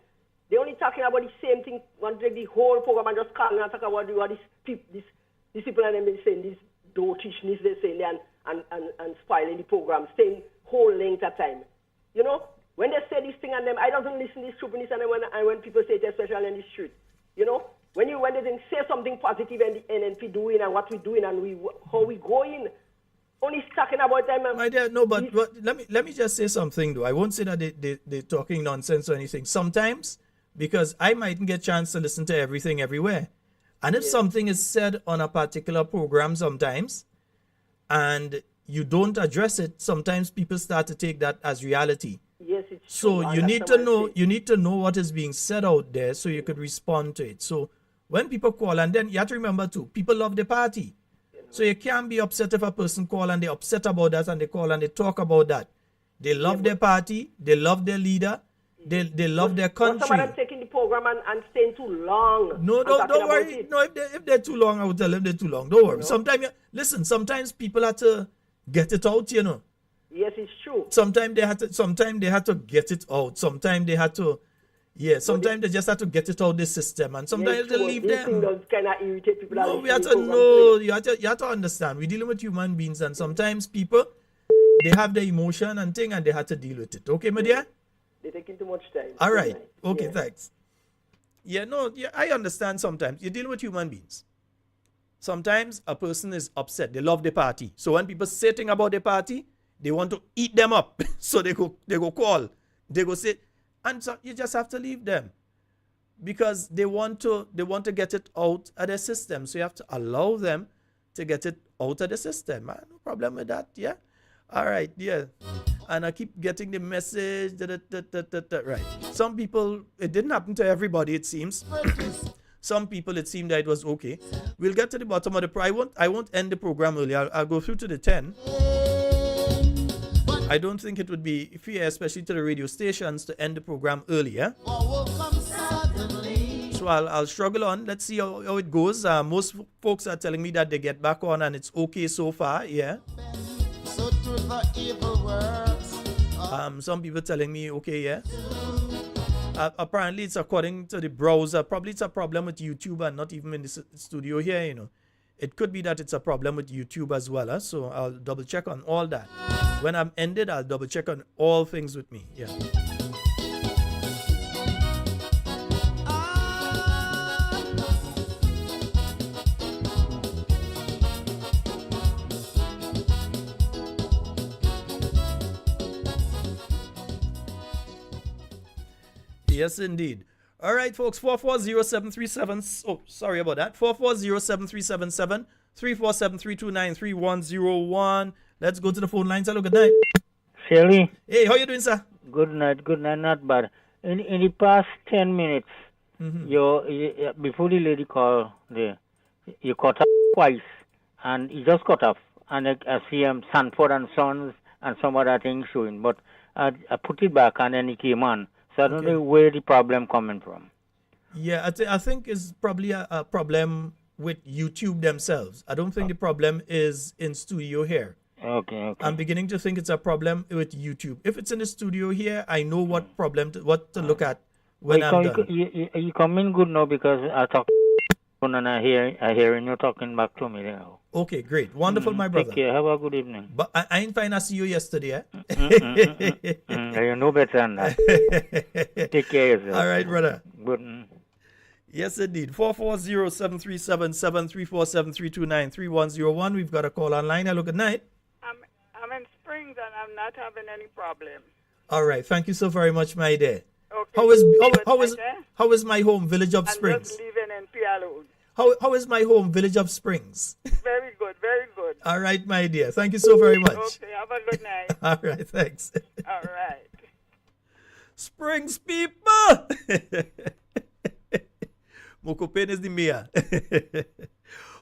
They're only talking about the same thing, want to take the whole program and just call and talk about what these people and them saying, this dotishness they're saying and spoiling the program, staying whole length of time. You know, when they say this thing and them, I don't listen to this stupidness and when people say it, especially in the street. You know, when they think, say something positive and the NNP doing and what we're doing and how we going, only talking about them. My dear, no, but let me just say something though. I won't say that they're talking nonsense or anything. Sometimes, because I mightn't get a chance to listen to everything everywhere. And if something is said on a particular program sometimes, and you don't address it, sometimes people start to take that as reality. Yes, it's so true. you need to know what is being said out there so you could respond to it. So when people call, and then you have to remember too, people love the party. So you can't be upset if a person call and they're upset about that and they call and they talk about that. They love their party, they love their leader, They love their But some country. of them taking the program and staying too long. No, and don't talking about worry. it. No, if they're too long, I would tell them they're too long. Don't worry. Sometimes people have to get it out, you know. Yes, it's true. Sometimes they had to get it out. Sometimes they had to, sometimes they just have to get it out the system, and sometimes they leave This thing them. does kind of irritate people. No, we have to know. You have to understand. We're dealing with human beings, and sometimes people they have the emotion and thing, and they have to deal with it. Okay, my dear. They're taking too much time. All right. Okay, thanks. I understand sometimes. You're dealing with human beings. Sometimes a person is upset. They love the party. So when people say things about the party, they want to eat them up. So they go call. They go say, and so you just have to leave them. Because they want to get it out of their system. So you have to allow them to get it out of the system. No problem with that, yeah? All right, yeah. And I keep getting the message. Right. Some people, it didn't happen to everybody, it seems. Some people, it seemed that it was okay. We'll get to the bottom of the I won't end the program early. I'll go through to the 10. I don't think it would be fair, especially to the radio stations, to end the program earlier. So I'll struggle on. Let's see how it goes. Most folks are telling me that they get back on and it's okay so far, yeah. So through the evil works. Some people telling me, okay, yeah. Apparently, it's according to the browser. Probably it's a problem with YouTube and not even in the studio here, you know. It could be that it's a problem with YouTube as well, so I'll double check on all that. When I'm ended, I'll double check on all things with me, yeah. Yes, indeed. All right, folks, 440-737. Oh, sorry about that. 440-7377, 347-329-3101. Let's go to the phone lines. Hello, good night. Shelly. Hey, how you doing, sir? Good night, not bad. In the past 10 minutes, you before the lady called, you cut off twice, and you just cut off. And I see Sanford and Sons and some other things showing, but I put it back and then it came on. So I don't know where the problem coming from. Yeah, I think it's probably a problem with YouTube themselves. I don't think the problem is in studio here. Okay. I'm beginning to think it's a problem with YouTube. If it's in the studio here, I know what to look at when I'm done. You come in good now because I talk and I hearing you talking back to me now. Okay, great. Wonderful, my brother. Take care. Have a good evening. But I ain't fine. I see you yesterday, eh? You know better than that. Take care of yourself. All right, brother. Good. Yes, indeed. 440-737-734-7329-3101. We've got a call online. Hello, good night. I'm in Springs and I'm not having any problem. All right. Thank you so very much, my dear. Okay. How is my home, Village of Springs? Just living in Pialone. How is my home, Village of Springs? Very good, very good. All right, my dear. Thank you so very much. Okay, have a good night. All right, thanks. All right. Springs people! Mokopin is the mayor.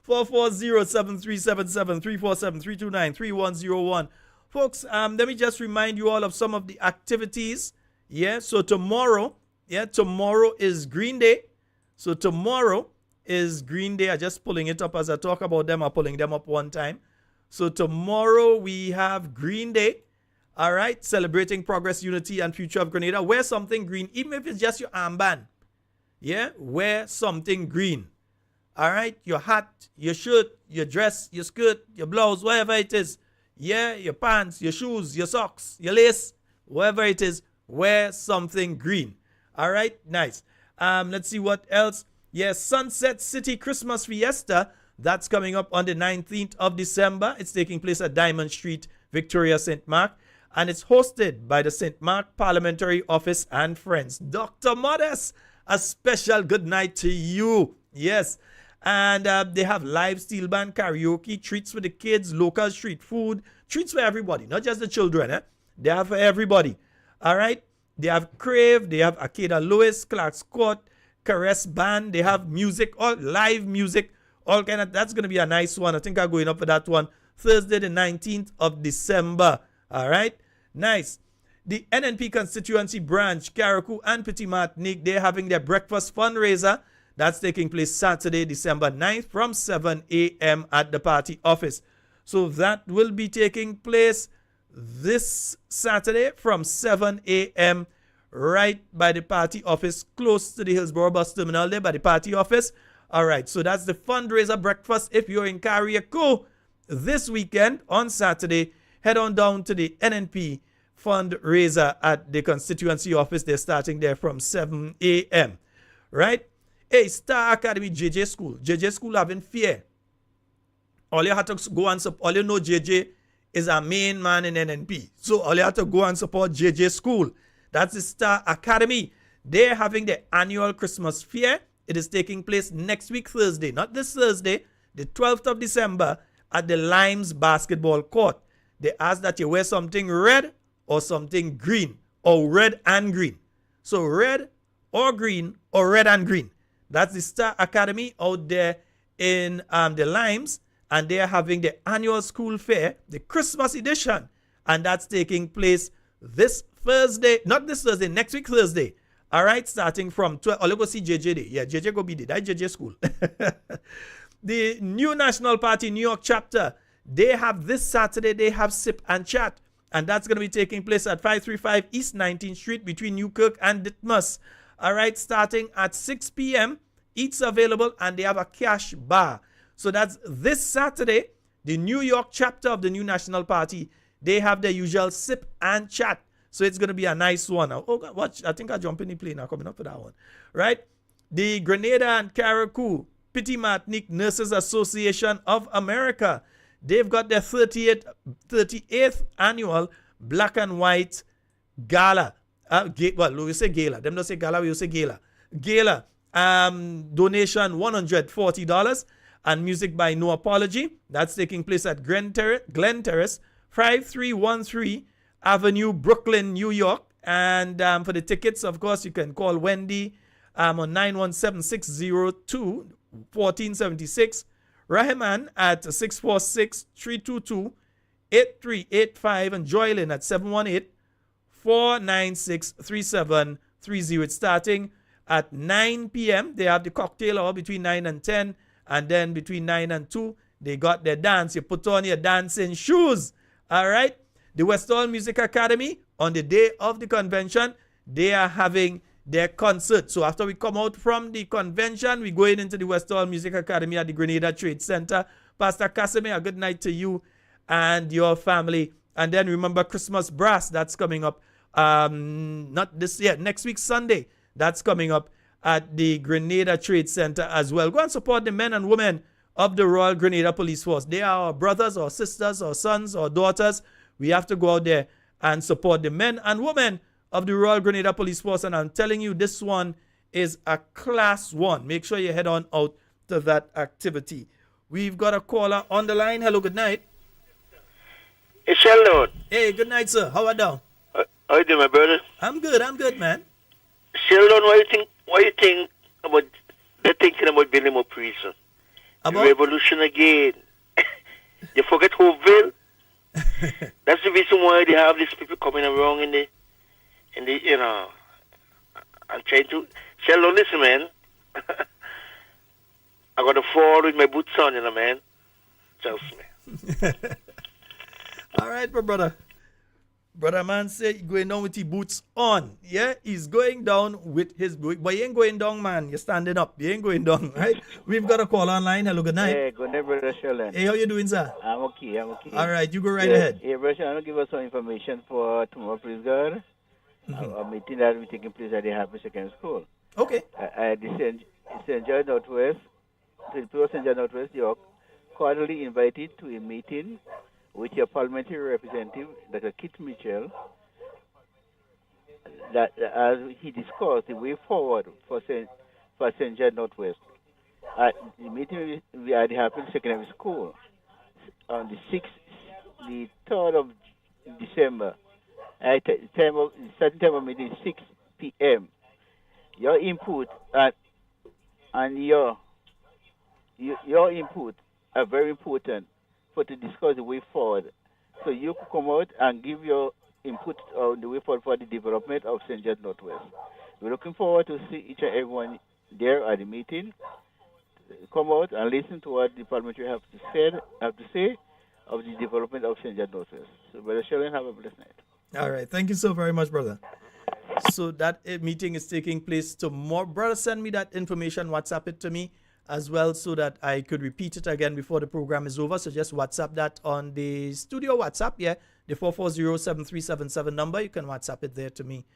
440-7377-347-329-3101. Folks, let me just remind you all of some of the activities. Yeah, so tomorrow is Green Day. So tomorrow is Green Day. I'm just pulling it up as I talk about them. I'm pulling them up one time. So tomorrow we have Green Day. All right, celebrating progress, unity, and future of Grenada. Wear something green, even if it's just your armband. Yeah, wear something green. All right, your hat, your shirt, your dress, your skirt, your blouse, whatever it is. Yeah, your pants, your shoes, your socks, your lace, whatever it is, wear something green. All right, nice. Let's see what else. Yes, Sunset City Christmas Fiesta. That's coming up on the 19th of December. It's taking place at Diamond Street, Victoria, St. Mark. And it's hosted by the St. Mark Parliamentary Office and friends. Dr. Modest, a special good night to you. Yes. And they have live steel band karaoke, treats for the kids, local street food, treats for everybody, not just the children. Eh? They have for everybody. All right. They have Crave, they have Akeda Lewis, Clark Scott, Caress Band. They have music, all live music, all kind of. That's going to be a nice one. I think I'm going up for that one Thursday, the 19th of December. All right. Nice. The NNP constituency branch, Carriacou and Petit Martinique, they're having their breakfast fundraiser. That's taking place Saturday, December 9th from 7 a.m. at the party office. So that will be taking place this Saturday from 7 a.m. right by the party office, close to the Hillsborough bus terminal there by the party office. All right, so that's the fundraiser breakfast. If you're in Carriacou this weekend on Saturday, head on down to the NNP fundraiser at the constituency office. They're starting there from 7 a.m. Right? Hey, Star Academy JJ School. JJ School having fear. All you have to go and support. All you know JJ is a main man in NNP. So all you have to go and support JJ School. That's the Star Academy. They're having the annual Christmas fair. It is taking place next week Thursday, not this Thursday, the 12th of December at the Limes basketball court. They ask that you wear something red or something green, or red and green. So red or green or red and green. That's the Star Academy out there in the Limes, and they are having the annual school fair, the Christmas edition, and that's taking place this Thursday, not this Thursday, next week Thursday. All right, starting from 12. Oh, let's go see JJ Day. Yeah, JJ go be there. That's JJ School. The New National Party New York chapter, they have this Saturday, they have Sip and Chat. And that's going to be taking place at 535 East 19th Street between Newkirk and Ditmas. All right, starting at 6 p.m. Eats available, and they have a cash bar. So that's this Saturday. The New York chapter of the New National Party, they have their usual Sip and Chat. So it's going to be a nice one. Oh, God, watch. I think I'll jump in the plane now coming up for that one. Right? The Grenada and Carriacou Petit Martinique Nurses Association of America, they've got their 38th annual Black and White Gala. Well, we say gala. Them don't say gala, we say gala. Gala. Donation $140 and music by No Apology. That's taking place at Glen Terrace, 5313 Avenue, Brooklyn, New York. And for the tickets, of course, you can call Wendy on 917-602-1476. Rahman at 646-322-8385. And Joylin at 718-496-3730. It's starting at 9 p.m. They have the cocktail hour between 9 and 10. And then between 9 and 2, they got their dance. You put on your dancing shoes. All right? The Westall Music Academy, on the day of the convention, they are having their concert. So after we come out from the convention, we're going into the Westall Music Academy at the Grenada Trade Center. Pastor Casimir, a good night to you and your family. And then remember Christmas Brass, that's coming up. Not this year, next week Sunday. That's coming up at the Grenada Trade Center as well. Go and support the men and women of the Royal Grenada Police Force. They are our brothers or sisters or sons or daughters. We have to go out there and support the men and women of the Royal Grenada Police Force. And I'm telling you, this one is a class one. Make sure you head on out to that activity. We've got a caller on the line. Hello, good night. It's Sheldon. Hey, good night, sir. How are you? How you doing, my brother? I'm good, man. Sheldon, what you think about they're thinking about building more prison? About? The revolution again. You forget Hoville? That's the reason why they have these people coming around in the you know, I'm trying to Sheldon, listen, man. I got to fall with my boots on, you know, man. Trust me. All right, my brother. Brother man say he going down with his boots on. Yeah, he's going down with his boots. But you ain't going down, man. You're standing up. You ain't going down, right? We've got a call online. Hello, good night. Hey, good night, Brother Sheldon. Hey, how you doing, sir? I'm okay. All right, you go right ahead. Hey, Brother Sheldon, give us some information for tomorrow, please, God. A meeting that will be taking place at the Happy Second School. Okay. The St. John Northwest, the people of St. John Northwest, York, cordially invited to a meeting with your parliamentary representative, Dr. Kit Mitchell, that as he discussed the way forward for St. John Northwest. The meeting will be at the Happy Secondary School on the 3rd of December. The starting time of meeting is 6 p.m. Your input and your input are very important for to discuss the way forward. So you could come out and give your input on the way forward for the development of St. John Northwest. We're looking forward to see each and everyone there at the meeting. Come out and listen to what the parliamentary have to say of the development of St. John Northwest. So, Brother Sheldon, have a blessed night. All right. Thank you so very much, brother. So that meeting is taking place tomorrow. Brother, send me that information, WhatsApp it to me as well so that I could repeat it again before the program is over. So just WhatsApp that on the studio WhatsApp, yeah, the 440-7377 number. You can WhatsApp it there to me.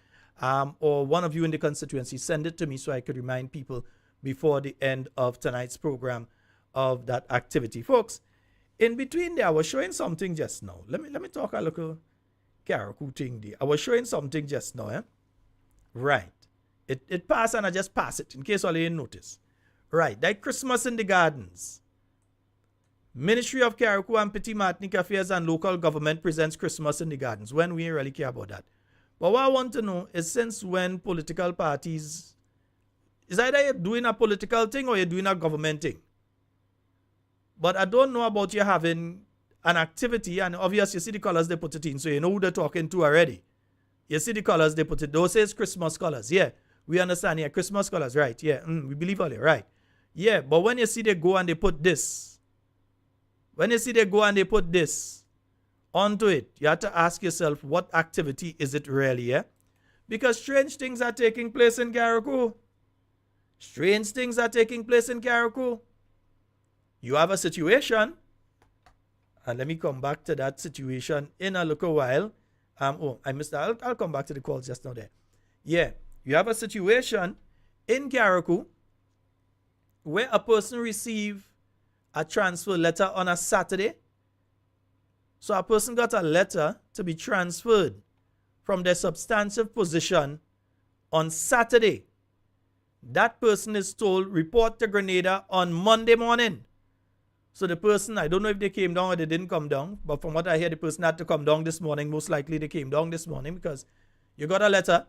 Or one of you in the constituency, send it to me so I could remind people before the end of tonight's program of that activity. Folks, in between there, I was showing something just now. Let me talk a little Carriacou thing there. I was showing something just now, eh? Right. It passed and I just pass it in case all you didn't notice. Right. That Christmas in the Gardens. Ministry of Carriacou and Petit Martinique Affairs and Local Government presents Christmas in the Gardens. When we really care about that. But what I want to know is since when political parties, is either you're doing a political thing or you're doing a government thing. But I don't know about you having an activity, and obviously you see the colors they put it in, so you know who they're talking to already. You see the colors they put it, those says Christmas colors. Yeah, we understand, yeah, Christmas colors, right, yeah, we believe all it, right. Yeah, but when you see they go and they put this, onto it, you have to ask yourself, what activity is it really, yeah? Because strange things are taking place in Carriacou. You have a situation, and let me come back to that situation in a little while. I missed that. I'll come back to the calls just now there. Yeah, you have a situation in Carriacou where a person received a transfer letter on a Saturday. So a person got a letter to be transferred from their substantive position on Saturday. That person is told, report to Grenada on Monday morning. So the person, I don't know if they came down or they didn't come down, but from what I hear, the person had to come down this morning. Most likely they came down this morning because you got a letter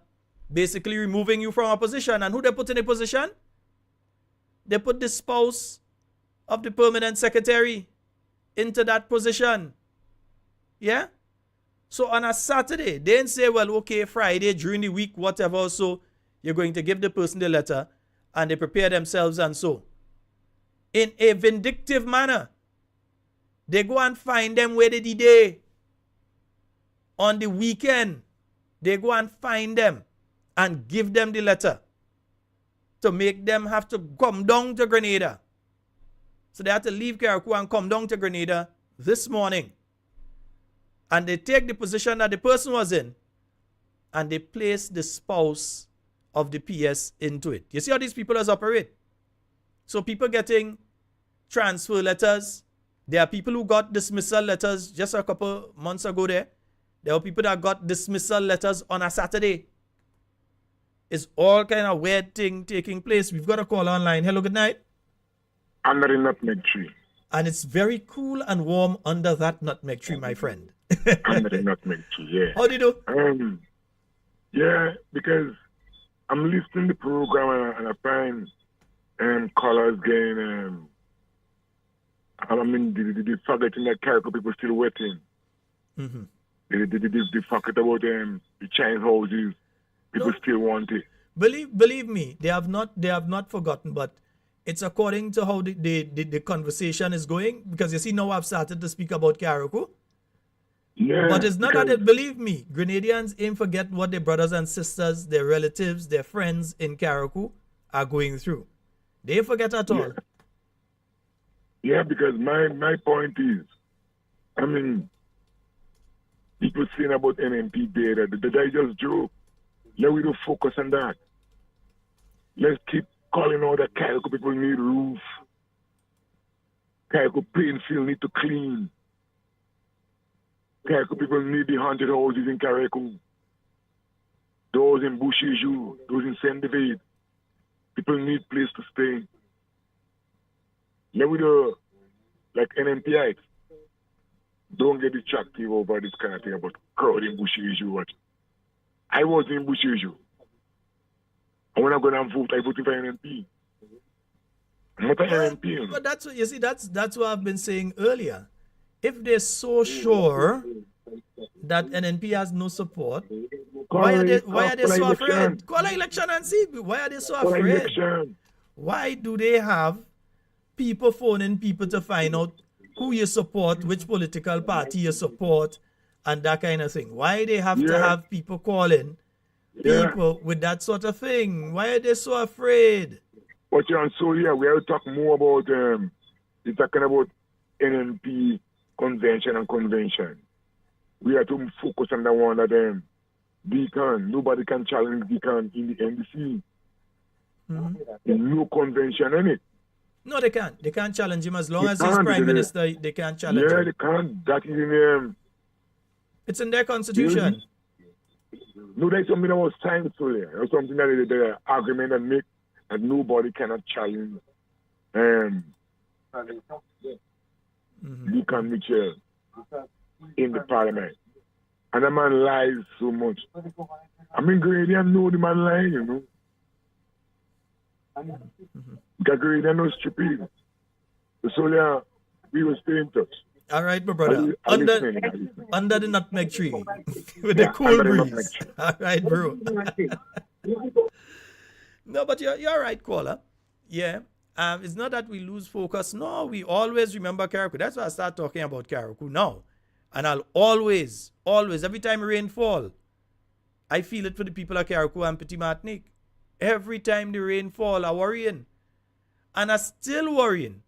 basically removing you from a position. And who they put in a position? They put the spouse of the permanent secretary into that position. Yeah? So on a Saturday, they didn't say, well, okay, Friday, during the week, whatever, so you're going to give the person the letter and they prepare themselves and so. In a vindictive manner, they go and find them where they did. On the weekend, they go and find them and give them the letter to make them have to come down to Grenada. So they had to leave Carriacou and come down to Grenada this morning. And they take the position that the person was in and they place the spouse of the PS into it. You see how these people operate? So people getting transfer letters. There are people who got dismissal letters just a couple months ago there. There were people that got dismissal letters on a Saturday. It's all kind of weird thing taking place. We've got a call online. Hello, good night. Under the nutmeg tree. And it's very cool and warm under that nutmeg tree, my friend. Under the nutmeg tree, yeah. How do you do? Yeah, because I'm listening to the program and I find colors getting the forgetting that Carriacou people still waiting. Mm-hmm. They forget about the Chinese houses. People still want it. Believe me, they have not forgotten, but it's according to how the conversation is going. Because you see now I've started to speak about Carriacou. Yeah, but it's not that, believe me, Grenadians ain't forget what their brothers and sisters, their relatives, their friends in Carriacou are going through. They forget at all. Yeah, because my point is, people saying about NMP there, that just joke. Let we don't focus on that. Let's keep calling out that Carriacou people need roof. Carriacou playing field need to clean. Carriacou people need the 100 houses in Carriacou. Those in Bushiju, those in Saint David. People need place to stay. Let we do, like NMPites, don't get distracted over this kind of thing about crowd in Bushiju. I was in Bushiju. And when I'm going to vote, I voted for NMP. I'm not an NMP. But that's what you see. That's what I've been saying earlier. If they're so sure that NNP has no support. Why are they so afraid? Call an election and see. Why are they so afraid? Why do they have people phoning people to find out who you support, which political party you support, and that kind of thing? Why they have to have people calling people with that sort of thing? Why are they so afraid? But so we have to talk more about you're talking about NNP convention and convention. We have to focus on the one that Deacon. Nobody can challenge Deacon in the NDC. No convention in it. No, they can't. They can't challenge him as long as he's prime minister. They can't challenge him. Yeah, they can't. That is in it's in their constitution. No, there's something that was signed so there. There's something that the argument that make that nobody cannot challenge. Deacon Mitchell in the parliament. And the man lies so much. I mean, Grenada know the man lying, you know. Because Grenada knows stupid. So we will stay in touch. All right, my brother. Under the nutmeg tree with the cool breeze. All right, bro. No, but you're right, caller. Yeah. It's not that we lose focus. No, we always remember Carriacou. That's why I start talking about Carriacou now. And I'll always, every time rain fall, I feel it for the people of Carriacou and Petit Martinique. Every time the rain fall, I'm worrying. And I'm still worrying.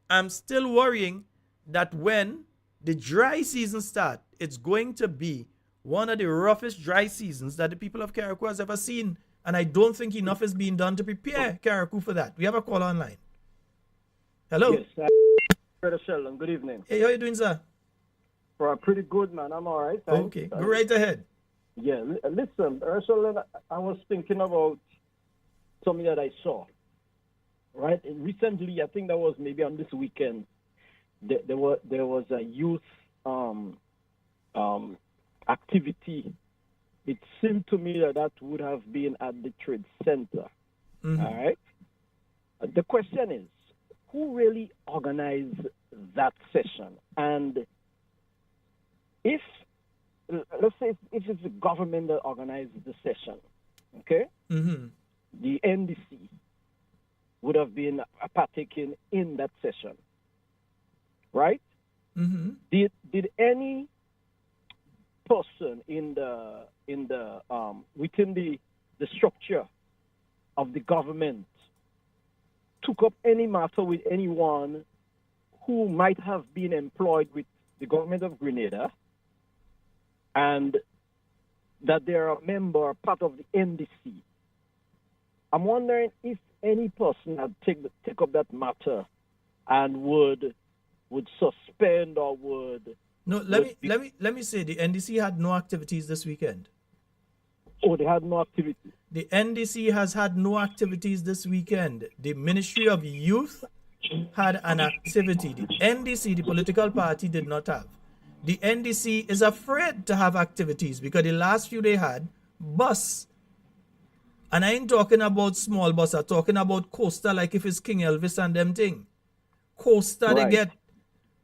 I'm still worrying that when the dry season starts, it's going to be one of the roughest dry seasons that the people of Carriacou has ever seen. And I don't think enough is being done to prepare Carriacou for that. We have a call online. Hello? Yes, Brother Sheldon, good evening. Hey, how you doing, sir? Pretty good, man. I'm all right. Okay, go right ahead. Yeah, listen, Sheldon, I was thinking about something that I saw. Right? Recently, I think that was maybe on this weekend, there was a youth activity. It seemed to me that would have been at the Trade Center. All right? The question is, who really organized that session? And if, let's say, if it's the government that organized the session, okay? The NDC would have been partaking in that session, right? Did any person in the within the structure of the government took up any matter with anyone who might have been employed with the government of Grenada, and that they are a member, part of the NDC? I'm wondering if any person had take up that matter and would suspend or would. No, let me say the NDC had no activities this weekend. Oh, they had no activity. The NDC has had no activities this weekend. The Ministry of Youth had an activity. The NDC, the political party, did not have. The NDC is afraid to have activities because the last few they had bus. And I ain't talking about small bus, I'm talking about Costa, like if it's King Elvis and them thing. Costa, they get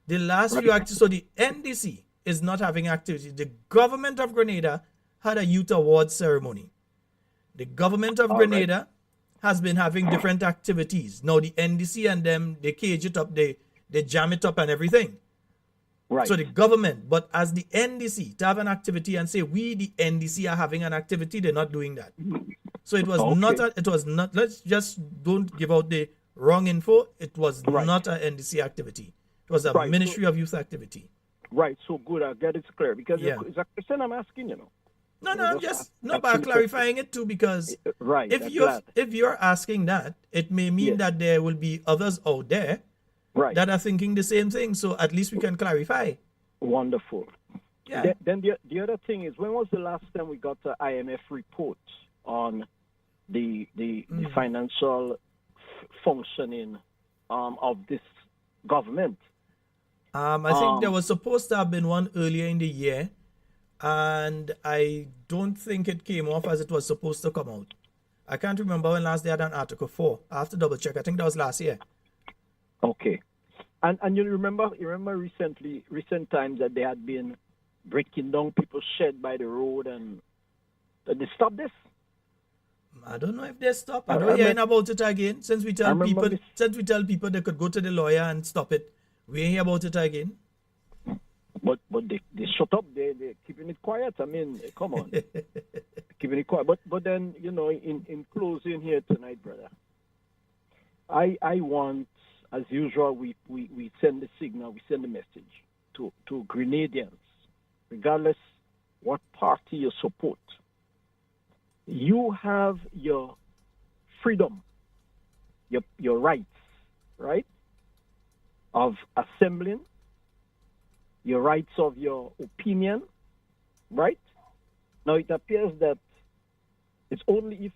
the last few activities. So the NDC is not having activities. The government of Grenada had a youth awards ceremony. The government of Grenada has been having different activities. Now the NDC and them, they cage it up, they jam it up and everything. Right. So the government, but as the NDC, to have an activity and say, we, the NDC, are having an activity, they're not doing that. So it was not, let's just don't give out the wrong info. It was not an NDC activity. It was a Ministry of Youth activity. Right, so good, I get it clear. Because it's a question I'm asking, you know. No, I'm just, by clarifying it too, because if you're asking that, it may mean that there will be others out there that are thinking the same thing. So at least we can clarify. Wonderful. Yeah. Then the other thing is, when was the last time we got the IMF report on the financial functioning of this government? I think there was supposed to have been one earlier in the year, and I don't think it came off as it was supposed to come out. I can't remember when last they had an article 4. I have to double check. I think that was last year. Okay. And you remember recent times that there had been breaking down people's shed by the road, and they stop this? I don't know if they stop. I don't hear about it again. Since we tell people they could go to the lawyer and stop it, we ain't hear about it again. But they shut up. They're keeping it quiet. I mean, come on, keeping it quiet. But then, you know, in closing here tonight, brother, I want, as usual, we send the signal, we send the message to Grenadians, regardless what party you support. You have your freedom, your rights, right, of assembling, your rights of your opinion, right? Now it appears that it's only if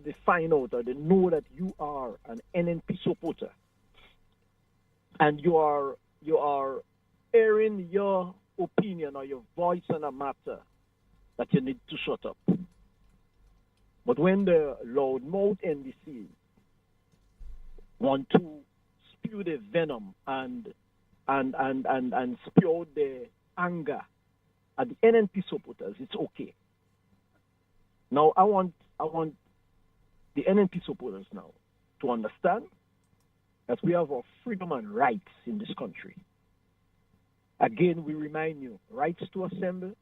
they find out or they know that you are an NNP supporter and you are airing your opinion or your voice on a matter that you need to shut up. But when the loudmouth NDC want to spew the venom and spew out the anger at the NNP supporters, it's okay. Now I want the NNP supporters now to understand that we have our freedom and rights in this country. Again, we remind you, rights to assemble,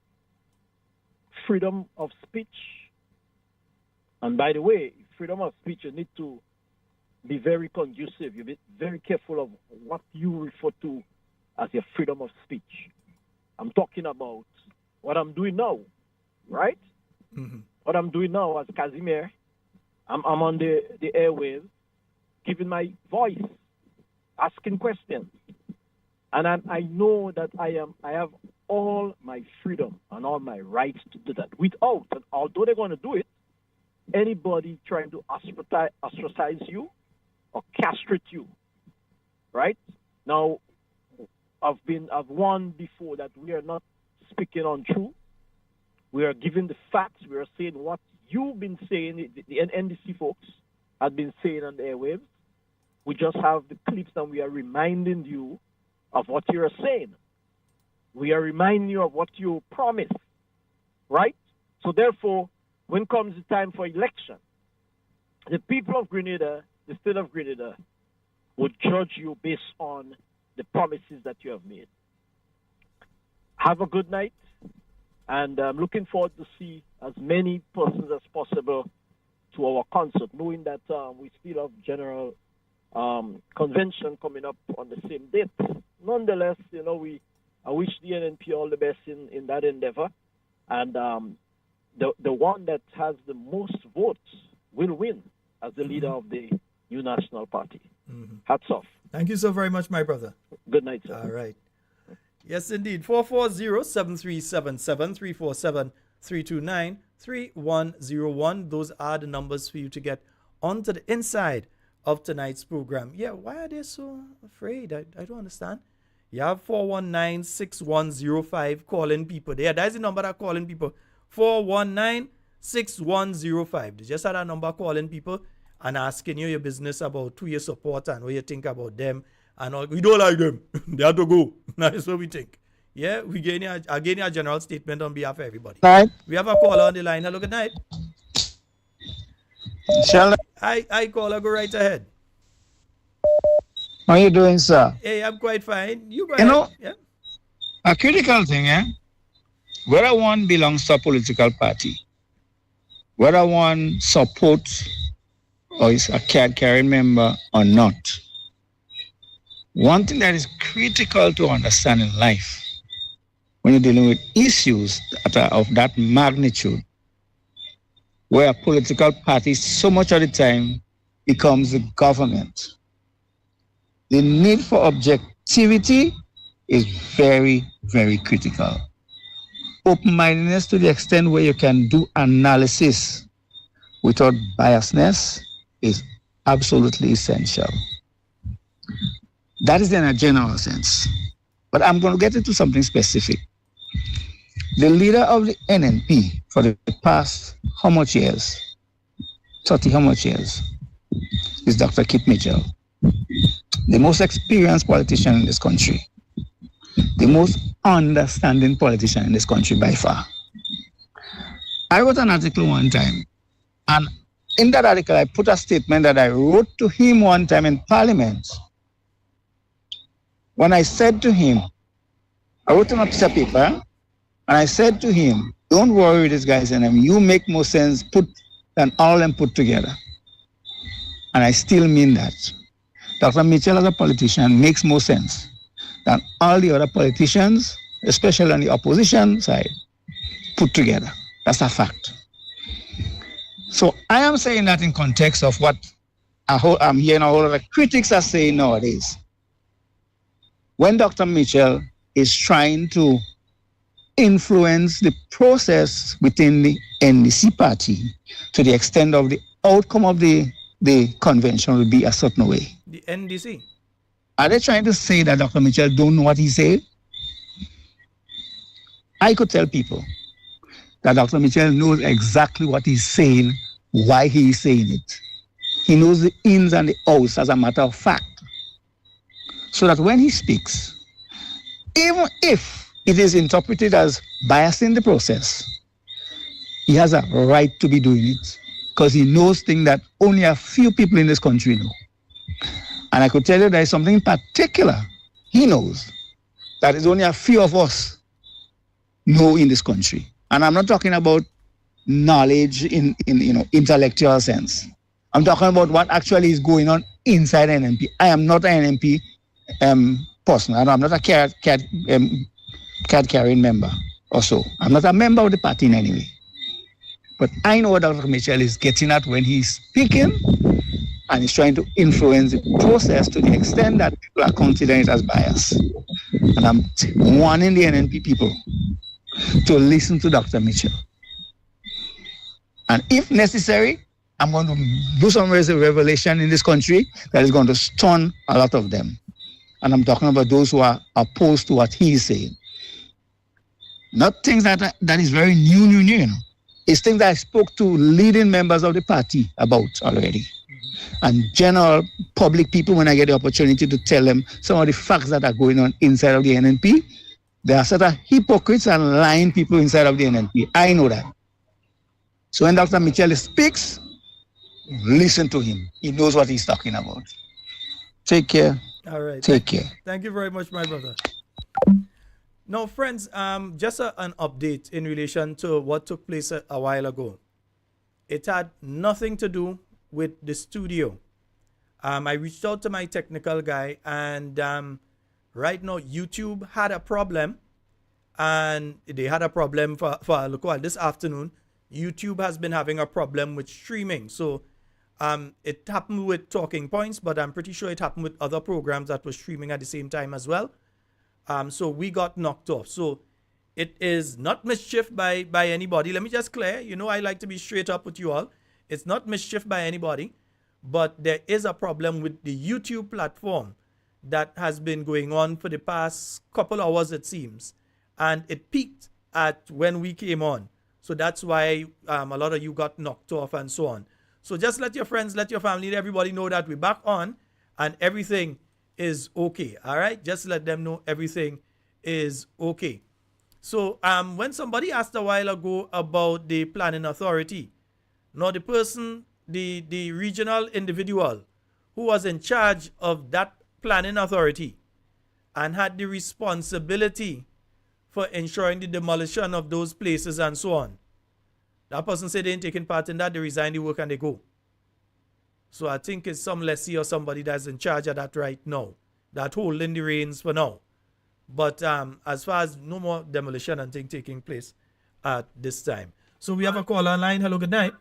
freedom of speech. And by the way, freedom of speech, you need to be very conducive. You be very careful of what you refer to as your freedom of speech. I'm talking about what I'm doing now, right? Mm-hmm. What I'm doing now as Casimir, I'm on the airwaves, giving my voice, asking questions. And I know that I have all my freedom and all my rights to do that without, and although they're going to do it, anybody trying to ostracize you or castrate you, right? Now, I've warned before that we are not speaking untruth. We are giving the facts. We are saying what you've been saying, the NDC folks have been saying on the airwaves. We just have the clips and we are reminding you of what you are saying. We are reminding you of what you promised, right? So therefore, when comes the time for election, the people of Grenada, the state of Grenada, would judge you based on the promises that you have made. Have a good night, and I'm looking forward to see as many persons as possible to our concert, knowing that we still have general convention coming up on the same date. Nonetheless, you know, I wish the NNP all the best in that endeavor, and the one that has the most votes will win as the leader of the new national party. Mm-hmm. Hats off. Thank you so very much, my brother. Good night, sir. All right. Yes, indeed. 440-7377-347-329-3101. Those are the numbers for you to get onto the inside of tonight's program. Yeah, why are they so afraid? I don't understand. You have 419-6105 calling people there. That's the number that calling people. 419-6105. They just had a number calling people and asking you your business about who you support and what you think about them. And all. We don't like them. They have to go. That's what we think. Yeah, we gave you a general statement on behalf of everybody. Right. We have a caller on the line. Hello, good night. Sheldon. Hi, caller. Go right ahead. How are you doing, sir? Hey, I'm quite fine. You go ahead. Know, yeah? A critical thing, whether one belongs to a political party, whether one supports or is a card-carrying member or not, one thing that is critical to understand in life when you're dealing with issues that are of that magnitude, where a political party so much of the time becomes the government, the need for objectivity is very, very critical. Open-mindedness to the extent where you can do analysis without biasness is absolutely essential. That is in a general sense. But I'm going to get into something specific. The leader of the NNP for the past how much years? 30 how much years? Is Dr. Kip Mitchell. The most experienced politician in this country. The most understanding politician in this country by far. I wrote an article one time, and in that article, I put a statement that I wrote to him one time in Parliament. When I said to him, I wrote on a piece of paper, and I said to him, don't worry with this guy's name. You make more sense than all of them put together. And I still mean that. Dr. Mitchell as a politician makes more sense than all the other politicians, especially on the opposition side, put together. That's a fact. So I am saying that in context of what I'm hearing a whole lot of critics are saying nowadays. When Dr. Mitchell is trying to influence the process within the NDC party to the extent of the outcome of the convention will be a certain way. The NDC? Are they trying to say that Dr. Mitchell don't know what he's saying? I could tell people that Dr. Mitchell knows exactly what he's saying, why he's saying it. He knows the ins and the outs as a matter of fact. So that when he speaks, even if it is interpreted as biasing the process, he has a right to be doing it because he knows things that only a few people in this country know. And I could tell you there is something particular he knows that is only a few of us know in this country. And I'm not talking about knowledge in intellectual sense. I'm talking about what actually is going on inside NNP. I am not an NNP person. I'm not a card-carrying member or so. I'm not a member of the party in any way. But I know what Dr. Mitchell is getting at when he's speaking, and he's trying to influence the process to the extent that people are considering it as bias. And I'm warning the NNP people to listen to Dr. Mitchell. And if necessary, I'm going to do some revelation in this country that is going to stun a lot of them. And I'm talking about those who are opposed to what he's saying. Not things that is very new. You know. It's things that I spoke to leading members of the party about already. And general public people, when I get the opportunity to tell them some of the facts that are going on inside of the NNP, there are certain hypocrites and lying people inside of the NNP. I know that. So when Dr. Mitchell speaks, listen to him. He knows what he's talking about. Take care. All right. Take care. Thank you very much, my brother. Now, friends, just an update in relation to what took place a while ago. It had nothing to do with the studio. I reached out to my technical guy, and right now YouTube had a problem, and they had a problem for a little while. This afternoon, YouTube has been having a problem with streaming. So it happened with Talking Points, but I'm pretty sure it happened with other programs that were streaming at the same time as well. So we got knocked off. So it is not mischief by anybody. Let me just clear. You know, I like to be straight up with you all. It's not mischief by anybody, but there is a problem with the YouTube platform that has been going on for the past couple hours, it seems. And it peaked at when we came on. So that's why a lot of you got knocked off and so on. So just let your friends, let your family, everybody know that we're back on and everything is okay. All right? Just let them know everything is okay. So when somebody asked a while ago about the planning authority, now the person, the regional individual who was in charge of that planning authority and had the responsibility for ensuring the demolition of those places and so on. That person said they ain't taking part in that, they resign the work and they go. So I think it's some lessee or somebody that's in charge of that right now, that holding the reins for now. But as far as no more demolition and thing taking place at this time. So we have a call online. Hello, good night.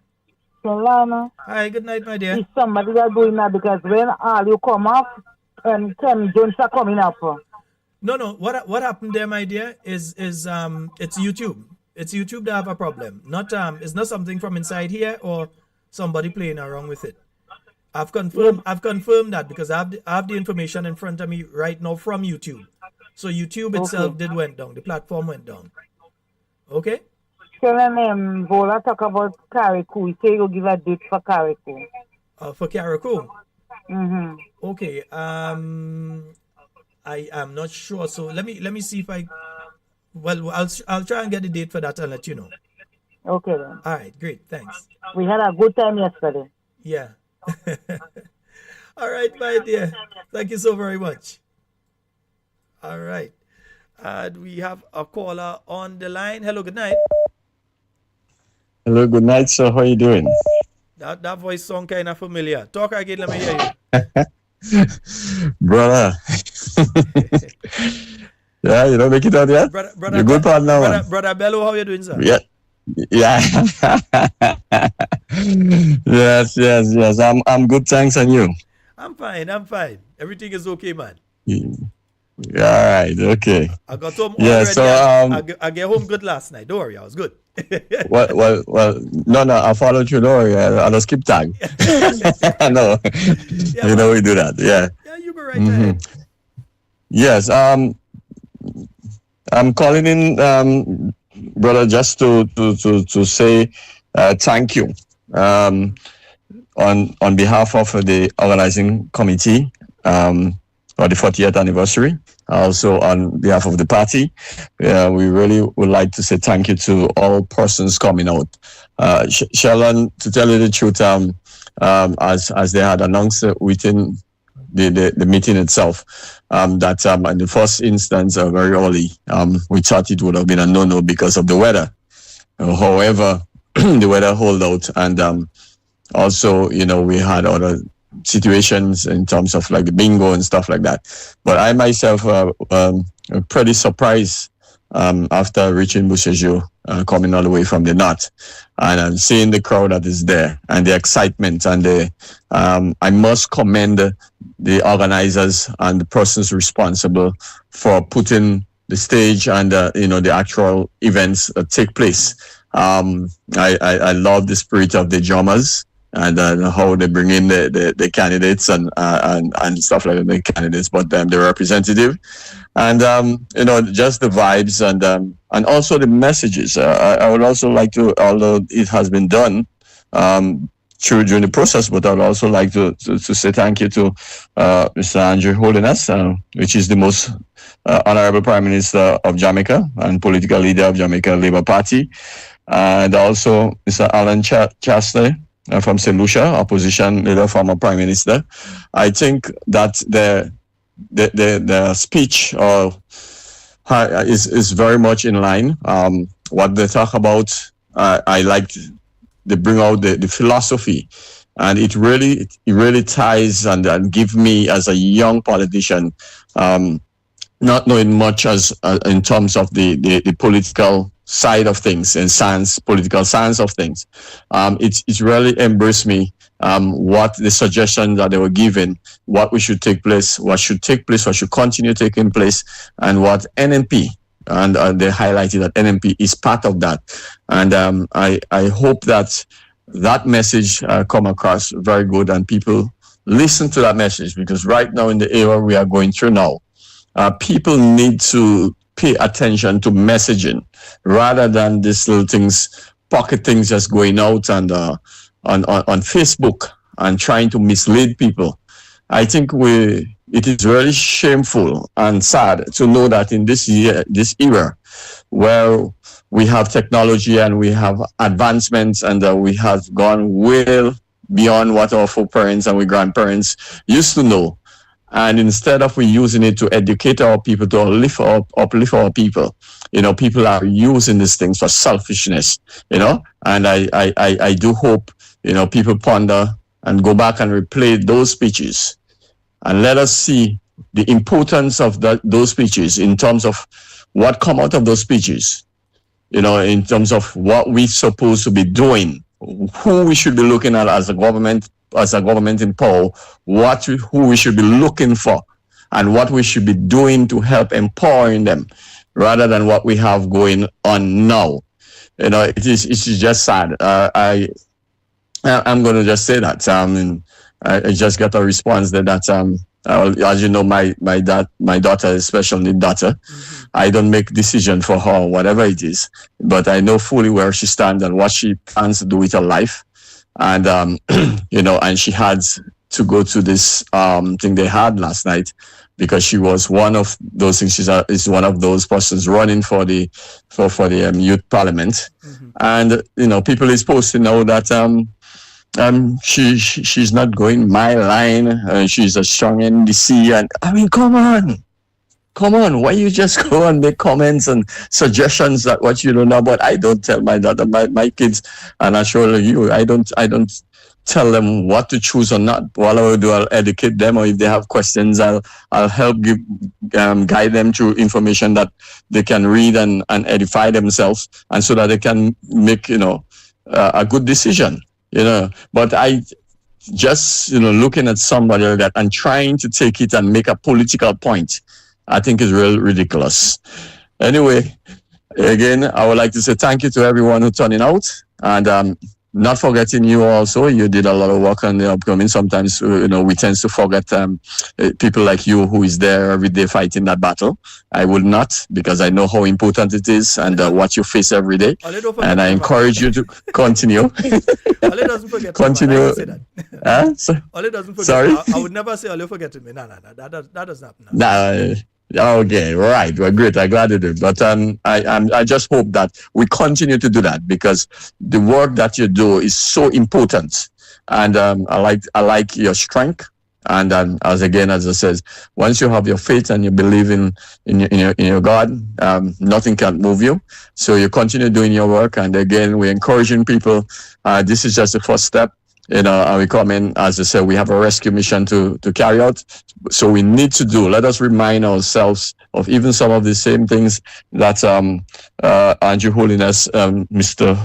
Solana. Hi, good night, my dear. Is somebody that doing that because when all you come up and 10 Jones are coming up. No. What happened there, my dear, is it's YouTube. It's YouTube that have a problem. Not it's not something from inside here or somebody playing around with it. I've confirmed that because I have the information in front of me right now from YouTube. So YouTube itself went down. The platform went down. Okay? Bola talk about Carriacou. He say you give a date for Carriacou. For Carriacou? Mm-hmm. Okay. I am not sure. So let me see if I Well, I'll try and get the date for that and let you know. Okay then. All right, great, thanks. We had a good time yesterday. Yeah. All right, my dear. Thank you so very much. All right. And we have a caller on the line. Hello, good night. Hello, good night, sir. How are you doing? That voice sound kind of familiar. Talk again, let me hear you. Brother. Yeah, you don't make it out yet? Brother, You're good partner, man. Brother Bello, how you doing, sir? Yeah. Yeah. Yes. I'm good, thanks, and you? I'm fine. Everything is okay, man. All right, okay. I got home yeah, already. So I get home good last night. Don't worry, I was good. well, no, I followed you. Don't worry, I'll just keep tag. No, yeah, you know we do that. Yeah. Yeah, you go right ahead. Yes. I'm calling in, brother, just to say thank you on behalf of the organizing committee for the 40th anniversary. Also on behalf of the party, we really would like to say thank you to all persons coming out. Sheldon, to tell you the truth, as they had announced within the meeting itself, that in the first instance, very early, we thought it would have been a no-no because of the weather. However, the weather held out, and also, we had other situations in terms of like the bingo and stuff like that. But I myself pretty surprised after reaching Bushaju, coming all the way from the north, and I'm seeing the crowd that is there and the excitement, and I must commend the organizers and the persons responsible for putting the stage and the actual events that take place. I love the spirit of the drummers and how they bring in the candidates and stuff like that, the candidates, but the representative, and just the vibes and also the messages. I would also like to, although it has been done during the process, but I would also like to say thank you to Mr. Andrew Holiness, which is the most honorable Prime Minister of Jamaica and political leader of Jamaica Labour Party, and also Mr. Alan Chastney from St. Lucia, opposition leader, former Prime Minister. I think that the speech is very much in line. What they talk about, I like. They bring out the philosophy, and it really ties and give me as a young politician, not knowing much as in terms of the political side of things and political science of things. It's really embraced me. What the suggestions that they were given, what should take place, what should continue taking place, and what NNP, and they highlighted that NNP is part of that. And I hope that message come across very good, and people listen to that message, because right now in the era we are going through now, people need to pay attention to messaging rather than these little things, pocket things just going out and on Facebook and trying to mislead people. I think it is really shameful and sad to know that in this era, where we have technology and we have advancements and we have gone well beyond what our foreparents and our grandparents used to know. And instead of we using it to educate our people, to uplift our people, people are using these things for selfishness, and I do hope, people ponder and go back and replay those speeches and let us see the importance of those speeches in terms of what come out of those speeches, in terms of what we're supposed to be doing, who we should be looking at as a government in power, who we should be looking for, and what we should be doing to help empowering them, rather than what we have going on now. It's just sad. I'm going to just say that. I just got a response that as you know, my daughter is a special need daughter. Mm-hmm. I don't make decision for her, whatever it is, but I know fully where she stands and what she plans to do with her life. And, and she had to go to this thing they had last night. because she was one of those things. Is one of those persons running for the youth parliament, and people is supposed to know that she's not going my line. She's a strong NDC, and I mean, come on. Why you just go and make comments and suggestions that what you don't know about? I don't tell my daughter, my kids, and I assure you, I don't tell them what to choose or not. What I will do, I'll educate them, or if they have questions, I'll help guide them through information that they can read and edify themselves, and so that they can make a good decision. But I just looking at somebody like that and trying to take it and make a political point, I think is real ridiculous. Anyway, again, I would like to say thank you to everyone who turning out, and not forgetting you also. You did a lot of work on the upcoming. Sometimes, we tend to forget people like you who is there every day fighting that battle. I will not, because I know how important it is and what you face every day. And I encourage you to continue. Ole doesn't forget continue. Me, I say that. Ole doesn't forget. Sorry? I would never say Ole forgetting me. No. That doesn't happen. Nah. Okay, right. Well, great. I'm glad you did. But I just hope that we continue to do that, because the work that you do is so important. And I like your strength. And as I said, once you have your faith and you believe in your God, nothing can move you. So you continue doing your work. And again, we're encouraging people. This is just the first step. And we come in, as I said, we have a rescue mission to carry out. So we need to let us remind ourselves of even some of the same things that Andrew Holiness, the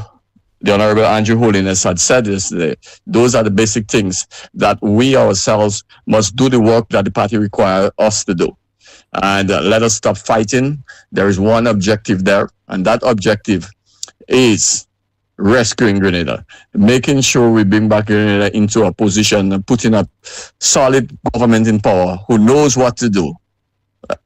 Honorable Andrew Holiness had said yesterday. Those are the basic things that we ourselves must do, the work that the party requires us to do. And let us stop fighting. There is one objective there, and that objective is rescuing Grenada, making sure we bring back Grenada into a position and putting a solid government in power who knows what to do,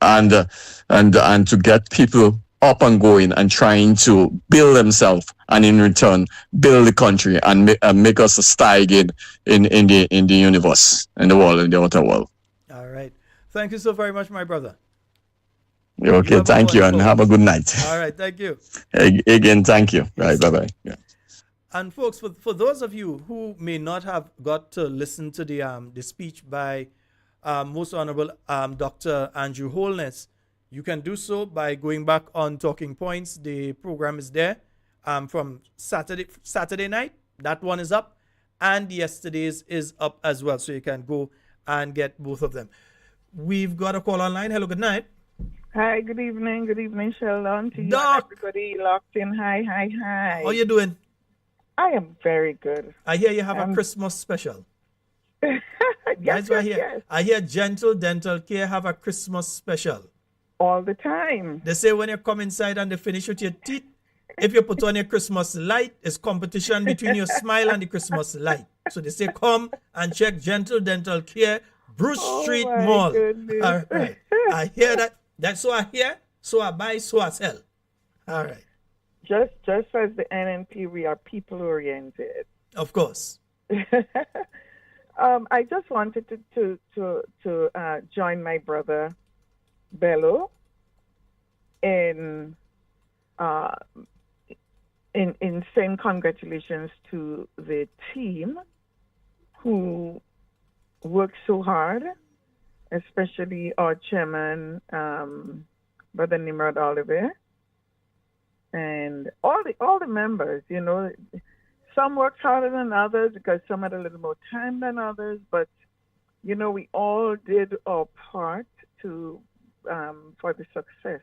and to get people up and going and trying to build themselves, and in return build the country and make us a star again in the universe, in the world, in the outer world. All right. Thank you so very much, my brother. Okay, thank you, and have a good night. All right, thank you. Again, thank you. Right, bye-bye. Yeah. And folks, for those of you who may not have got to listen to the speech by Most Honorable Dr. Andrew Holness, you can do so by going back on Talking Points. The program is there from Saturday night. That one is up, and yesterday's is up as well. So you can go and get both of them. We've got a call online. Hello, good night. Hi, good evening, Sheldon. To you Doc. and everybody locked in. Hi. How you doing? I am very good. I hear you have a Christmas special. Yes. I hear Gentle Dental Care have a Christmas special. All the time. They say when you come inside and they finish with your teeth, if you put on your Christmas light, it's competition between your smile and the Christmas light. So they say come and check Gentle Dental Care, Bruce Street Mall. Goodness. All right. I hear that. That's so I hear, so I buy, so I sell. All right. Just as the NNP, we are people-oriented. Of course. I just wanted to join my brother Bello in saying congratulations to the team who worked so hard, especially our chairman, Brother Nimrod Oliver, and all the members. Some worked harder than others because some had a little more time than others, but we all did our part to for the success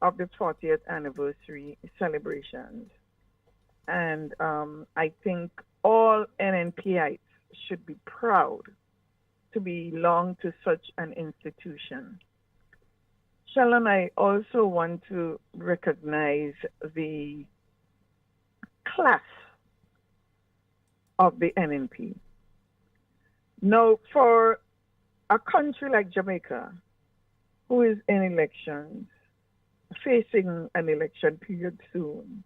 of the 40th anniversary celebrations. And I think all NNPites should be proud to belong to such an institution. Sheldon, I also want to recognize the class of the NNP. Now, for a country like Jamaica, who is in elections, facing an election period soon,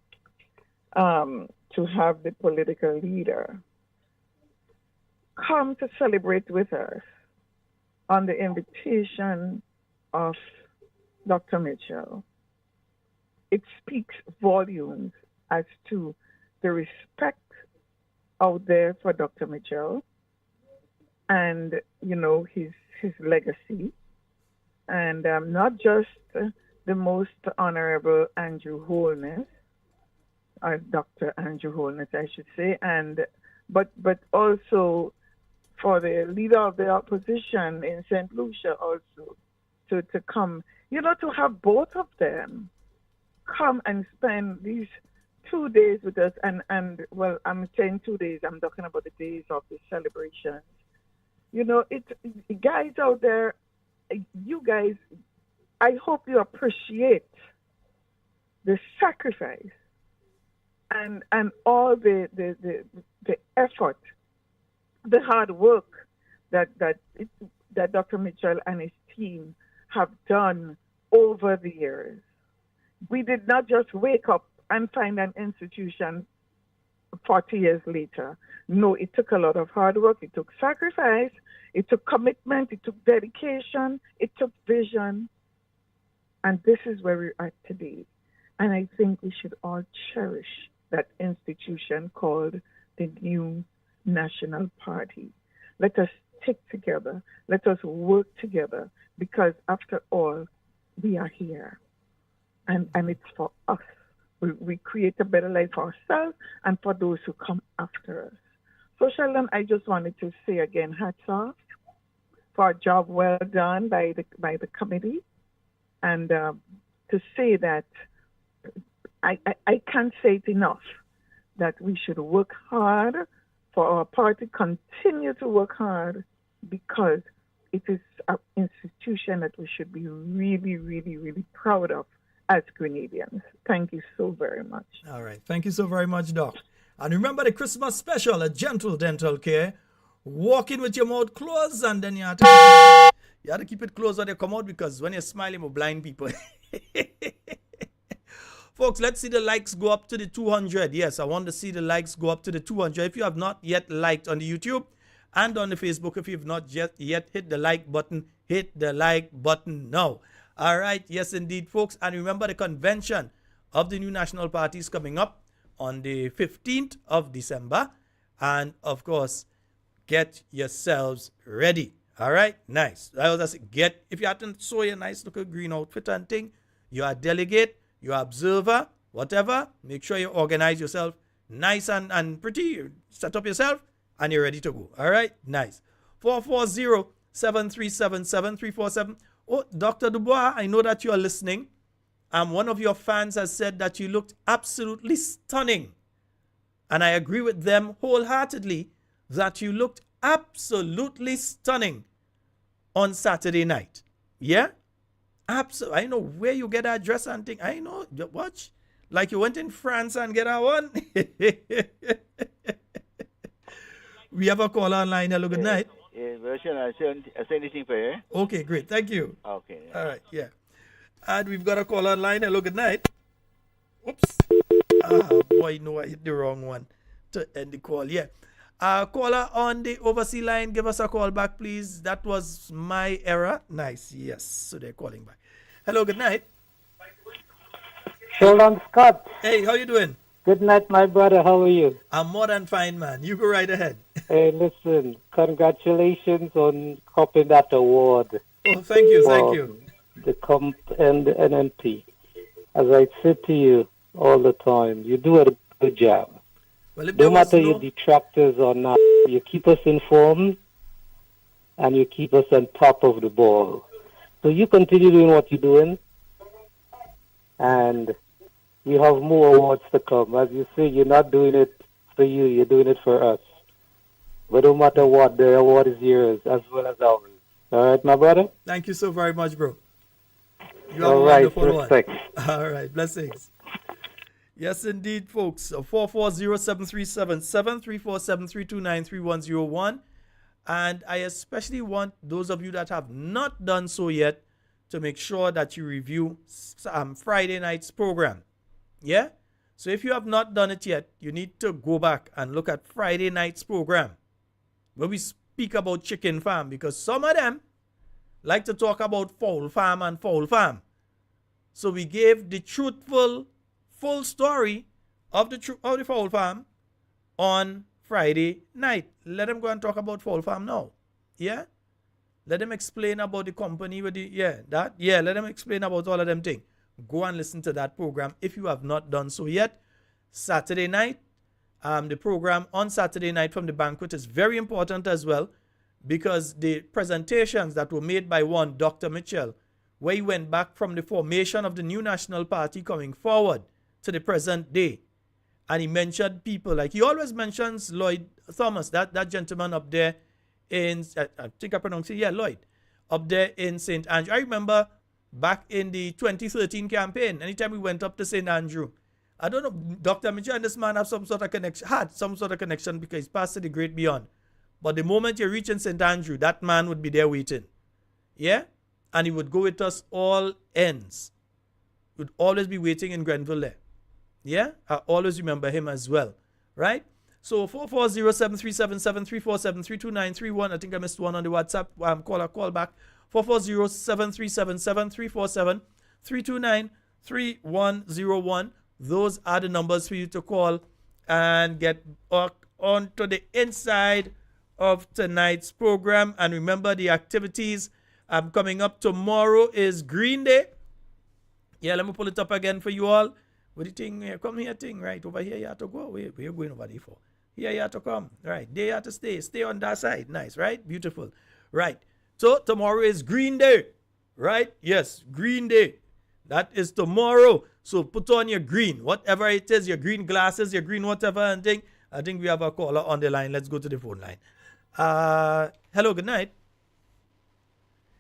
to have the political leader come to celebrate with us on the invitation of Dr. Mitchell, it speaks volumes as to the respect out there for Dr. Mitchell and, his legacy. And not just the most honorable Andrew Holness, or Dr. Andrew Holness, I should say, but also for the leader of the opposition in St. Lucia also to come, to have both of them come and spend these 2 days with us. And well, I'm saying 2 days, I'm talking about the days of the celebrations. Guys out there, you guys, I hope you appreciate the sacrifice and all the effort, the hard work that Dr. Mitchell and his team have done over the years. We did not just wake up and find an institution 40 years later. No, it took a lot of hard work. It took sacrifice. It took commitment. It took dedication. It took vision. And this is where we're at today. And I think we should all cherish that institution called the new National Party. Let us stick together. Let us work together, because after all, we are here. And it's for us. We create a better life for ourselves and for those who come after us. So, Sheldon, I just wanted to say again, hats off for a job well done by the committee. And to say that I can't say it enough, that we should work hard for our party, continue to work hard, because it is an institution that we should be really, really, really proud of as Grenadians. Thank you so very much. All right. Thank you so very much, Doc. And remember the Christmas special, a gentle dental care. Walk in with your mouth closed, and then you have to keep it closed when you come out, because when you're smiling, we're blind people. Folks, let's see the likes go up to the 200. Yes, I want to see the likes go up to the 200. If you have not yet liked on the YouTube and on the Facebook, if you've not yet hit the like button, hit the like button now. All right. Yes, indeed, folks. And remember, the convention of the new national party is coming up on the 15th of December. And, of course, get yourselves ready. All right. Nice. I was just if you haven't saw your nice little green outfit and thing, you are a delegate, you are observer, whatever. Make sure you organize yourself nice and pretty. Set up yourself and you're ready to go. All right. Nice. 440-737-7347. Oh, Dr. Dubois, I know that you are listening. One of your fans has said that you looked absolutely stunning. And I agree with them wholeheartedly that you looked absolutely stunning on Saturday night. Yeah? Absolutely. I know where you get that dress and thing. I know. Watch. Like you went in France and get that one. We have a call online. Hello, good night. I send anything for you. Okay, great. Thank you. Okay. All right, yeah. And we've got a call online. Hello, good night. Oops. Boy, no, I hit the wrong one to end the call. Yeah. Caller on the overseas line, give us a call back, please. That was my error. Nice. Yes. So they're calling back. Hello, good night. Sheldon Scott. Hey, how you doing? Good night, my brother. How are you? I'm more than fine, man. You go right ahead. Hey, listen. Congratulations on copying that award. Oh, thank you. Thank you. The comp and the NNP. As I said to you all the time, you do a good job. Well, no matter your detractors or not, you keep us informed and you keep us on top of the ball. So you continue doing what you're doing, and you have more awards to come. As you say, you're not doing it for you, you're doing it for us. But no matter what, the award is yours as well as ours. All right, my brother? Thank you so very much, bro. You have a wonderful respect. One. All right, blessings. Yes, indeed, folks. 440-737-7347-329-3101. And I especially want those of you that have not done so yet to make sure that you review Friday night's program. Yeah? So if you have not done it yet, you need to go back and look at Friday night's program, where we speak about chicken farm, because some of them, like to talk about fowl farm and fowl farm. So we gave the truthful, full story of the fowl farm on Friday night. Let them go and talk about fowl farm now. Yeah? Let them explain about the company with let them explain about all of them things. Go and listen to that program if you have not done so yet. Saturday night, the program on Saturday night from the banquet is very important as well, because the presentations that were made by one Dr. Mitchell, where he went back from the formation of the new national party coming forward to the present day. And he mentioned people, like he always mentions Lloyd Thomas, that gentleman up there in, I think I pronounced it, Lloyd, up there in St. Andrew. I remember back in the 2013 campaign, anytime we went up to St. Andrew, I don't know, Dr. Mitchell and this man had some sort of connection because he's passed to the great beyond. But the moment you reach in St. Andrew, that man would be there waiting. Yeah? And he would go with us all ends. He would always be waiting in Grenville there. Yeah? I always remember him as well. Right? So 440-737-734-732-931. I think I missed one on the WhatsApp. Call back. 440-737-734-732-93101. Those are the numbers for you to call and get on to the inside of tonight's program. And remember, the activities coming up tomorrow is Green Day. Yeah, let me pull it up again for you all. What do you think? Come here, thing. Right, over here you have to go. Where you going over there for? Here you have to come. Right, there you have to stay. Stay on that side. Nice, right? Beautiful. Right. So tomorrow is Green Day. Right? Yes, Green Day. That is tomorrow. So put on your green, whatever it is, your green glasses, your green whatever and thing. I think we have a caller on the line. Let's go to the phone line. Hello, good night.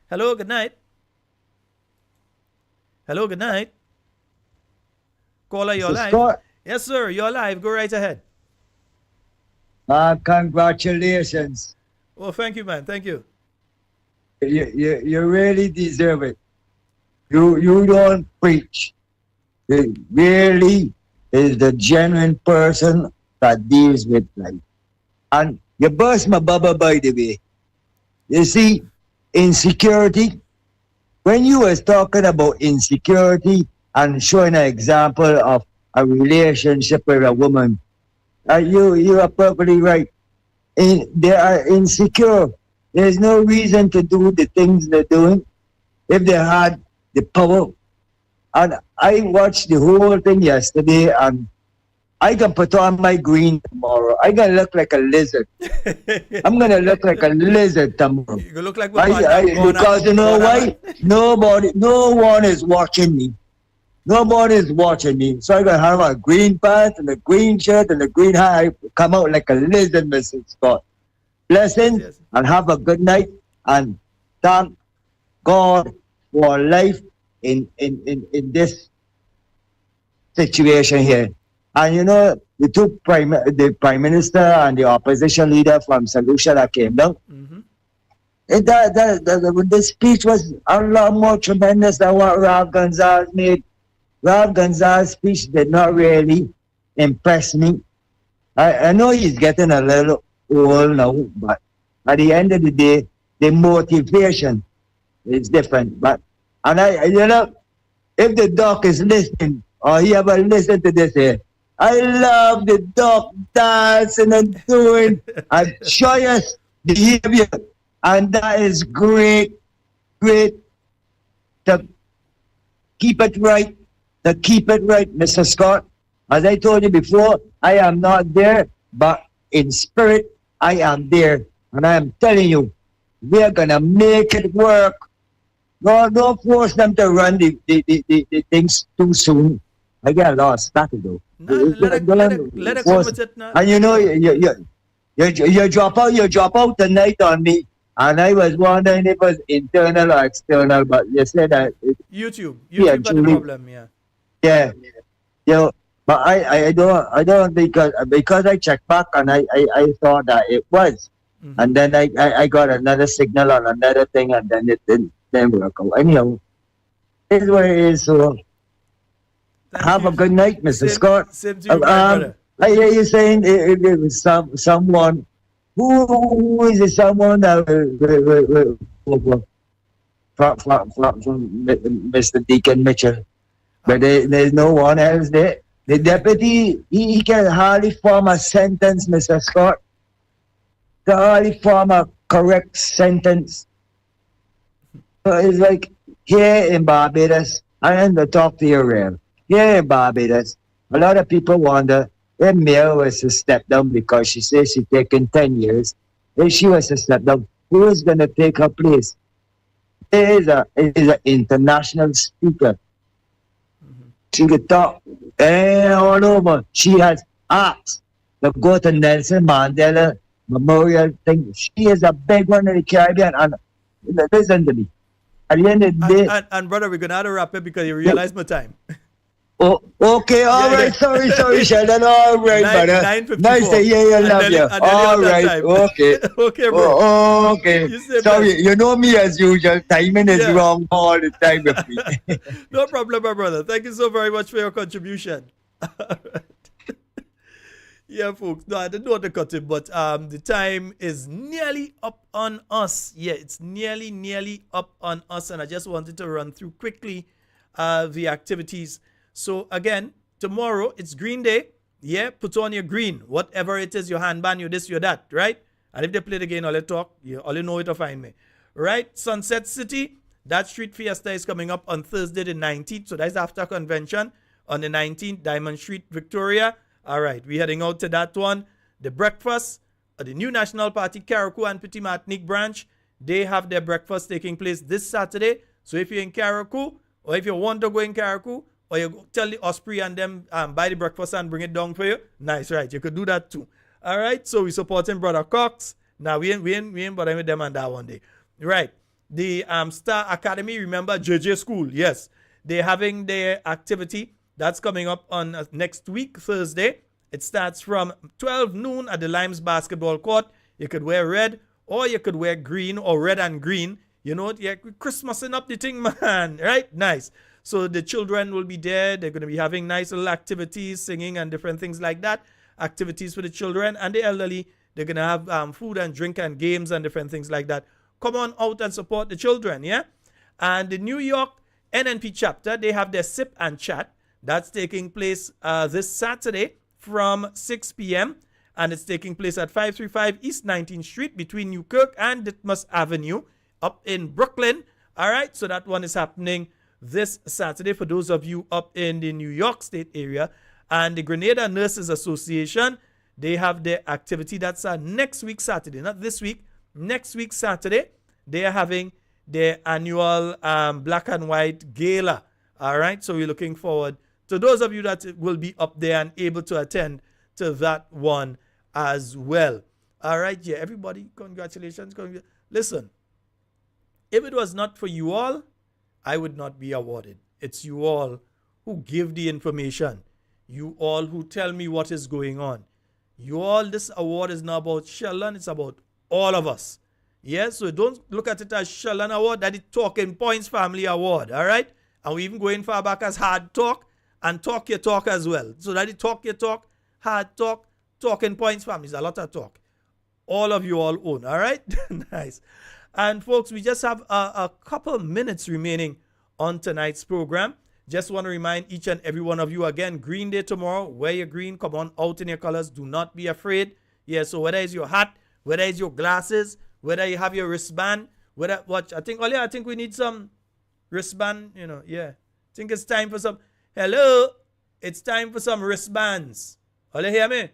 Hello, good night. Hello, good night. Caller, you're live. Scott? Yes, sir, you're live. Go right ahead. Congratulations. Oh, thank you, man. Thank you. You really deserve it. You don't preach. You really is the genuine person that deals with life. And you burst my bubble, by the way. You see, insecurity, when you was talking about insecurity and showing an example of a relationship with a woman, you are perfectly right. They are insecure. There's no reason to do the things they're doing if they had the power. And I watched the whole thing yesterday, and I can put on my green tomorrow. I can look like a lizard. I'm gonna look like a lizard tomorrow. You look like because you know why? No one is watching me. Nobody is watching me. So I'm gonna have a green pants and a green shirt and a green hat. I come out like a lizard, Mr. Scott. Blessings and have a good night, and thank God for life in this situation here. And you know, the prime minister and the opposition leader from Solution that came down. Mm-hmm. The speech was a lot more tremendous than what Rob Gonzalez made. Rob Gonzalez's speech did not really impress me. I know he's getting a little old now, but at the end of the day, the motivation is different. But you know, if the doc is listening, or he ever listened to this here, I love the doc dancing and doing a joyous behavior, and that is great to keep it right. Mr. Scott. As I told you before, I am not there, but in spirit, I am there. And I am telling you, we are going to make it work. No, don't force them to run the things too soon. I get lost. That to do. Let it come with it now. And you know, you drop out tonight on me. And I was wondering if it was internal or external, but you said that. YouTube got the problem, yeah. Yeah. You know, but I don't because I checked back and I thought that it was. Mm-hmm. And then I got another signal on another thing, and then it didn't work out. Anyhow, it is what it is. So have a good night, Mr. Scott. Same to you, brother. I hear you saying it was someone. Who is it? Someone that from Mr. Deacon Mitchell. But there's no one else there. The deputy, he can hardly form a sentence, Mr. Scott. Can hardly form a correct sentence. So it's like, here in Barbados, I am to talk to you real. Here in Barbados, a lot of people wonder if Mayor was to step down because she says she's taking 10 years. If she was to step down, who is going to take her place? It is an international speaker. She could talk all over. She has asked to go to Nelson Mandela Memorial thing. She is a big one in the Caribbean. And listen to me. At the end of the day. And brother, we're going to have to wrap it because you realize my time. Oh, okay, all right. Sorry, Sheldon. All right, brother. 9:54. Nice to hear you. Love you. All right. Okay. Okay, bro. Oh, okay. Sorry, you know me as usual. Timing is wrong all the time with me. No problem, my brother. Thank you so very much for your contribution. Yeah, folks. No, I didn't want to cut it, but the time is nearly up on us. Yeah, it's nearly up on us, and I just wanted to run through quickly the activities. So again, tomorrow it's Green Day. Yeah, put on your green, whatever it is, your handband, your this, your that, right? And if they play the game, all they talk, you only know it to find me. Right? Sunset City, that street fiesta is coming up on Thursday the 19th. So that's after convention on the 19th, Diamond Street, Victoria. All right, we're heading out to that one. The breakfast, the New National Party, Carriacou and Petit Martinique branch, they have their breakfast taking place this Saturday. So if you're in Carriacou, or if you want to go in Carriacou, or you tell the Osprey and them buy the breakfast and bring it down for you, nice, right? You could do that too. All right, so we're supporting Brother Cox. Now we ain't bothering with them on that one day. Right, the Star Academy, remember JJ School, yes. They're having their activity. That's coming up on next week, Thursday. It starts from 12 noon at the Limes Basketball Court. You could wear red or you could wear green or red and green. You know, yeah, Christmasing up the thing, man. Right? Nice. So the children will be there. They're going to be having nice little activities, singing and different things like that. Activities for the children and the elderly. They're going to have food and drink and games and different things like that. Come on out and support the children, yeah? And the New York NNP chapter, they have their sip and chat. That's taking place this Saturday from 6 p.m. And it's taking place at 535 East 19th Street between Newkirk and Ditmas Avenue up in Brooklyn. All right, so that one is happening this Saturday for those of you up in the New York State area. And the Grenada Nurses Association, they have their activity. That's next week Saturday, not this week. Next week Saturday, they are having their annual black and white gala. All right, so we're looking forward to those of you that will be up there and able to attend to that one as well. All right, yeah, everybody, congratulations. Listen, if it was not for you all, I would not be awarded. It's you all who give the information. You all who tell me what is going on. You all, this award is not about Sheldon, it's about all of us. Yes, so don't look at it as Sheldon Award, that is Talking Points Family Award, all right? And we even going far back as Hard Talk and Talk Your Talk as well. So that is Talk Your Talk, Hard Talk, Talking Points Family. It's a lot of talk. All of you all own, all right? Nice. And folks, we just have a couple minutes remaining on tonight's program. Just want to remind each and every one of you again, Green Day tomorrow. Wear your green. Come on out in your colors. Do not be afraid. Yeah, so whether it's your hat, whether it's your glasses, whether you have your wristband, whether watch. I think we need some wristband, yeah. I think it's time for some. Hello, it's time for some wristbands. All you hear me?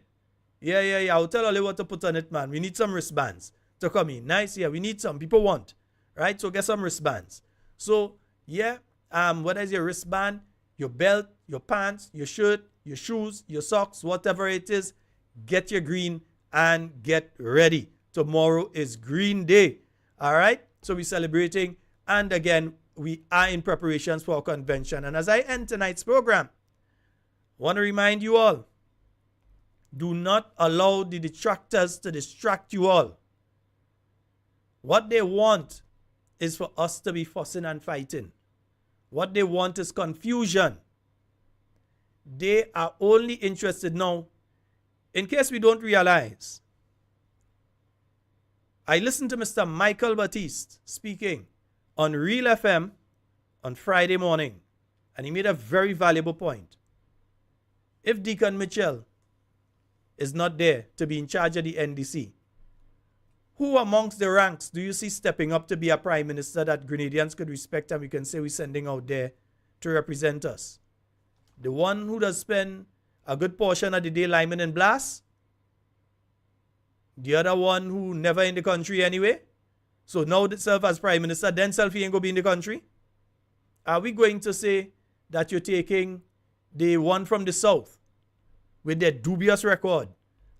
Yeah. I'll tell Oli what to put on it, man. We need some wristbands to come in. Nice, yeah. We need some. People want, right? So get some wristbands. So yeah, whether it's your wristband, your belt, your pants, your shirt, your shoes, your socks, whatever it is, get your green and get ready. Tomorrow is Green Day. All right? So we're celebrating. And again, we are in preparations for our convention. And as I end tonight's program, I want to remind you all, do not allow the detractors to distract you all. What they want is for us to be fussing and fighting. What they want is confusion. They are only interested now, in case we don't realize, I listened to Mr. Michael Batiste speaking on Real FM on Friday morning, and he made a very valuable point. If Deacon Mitchell is not there to be in charge of the NDC, who amongst the ranks do you see stepping up to be a prime minister that Grenadians could respect and we can say we're sending out there to represent us? The one who does spend a good portion of the day liming and blast? The other one who never in the country anyway? So now that serve as prime minister, then self he ain't going to be in the country? Are we going to say that you're taking the one from the south with their dubious record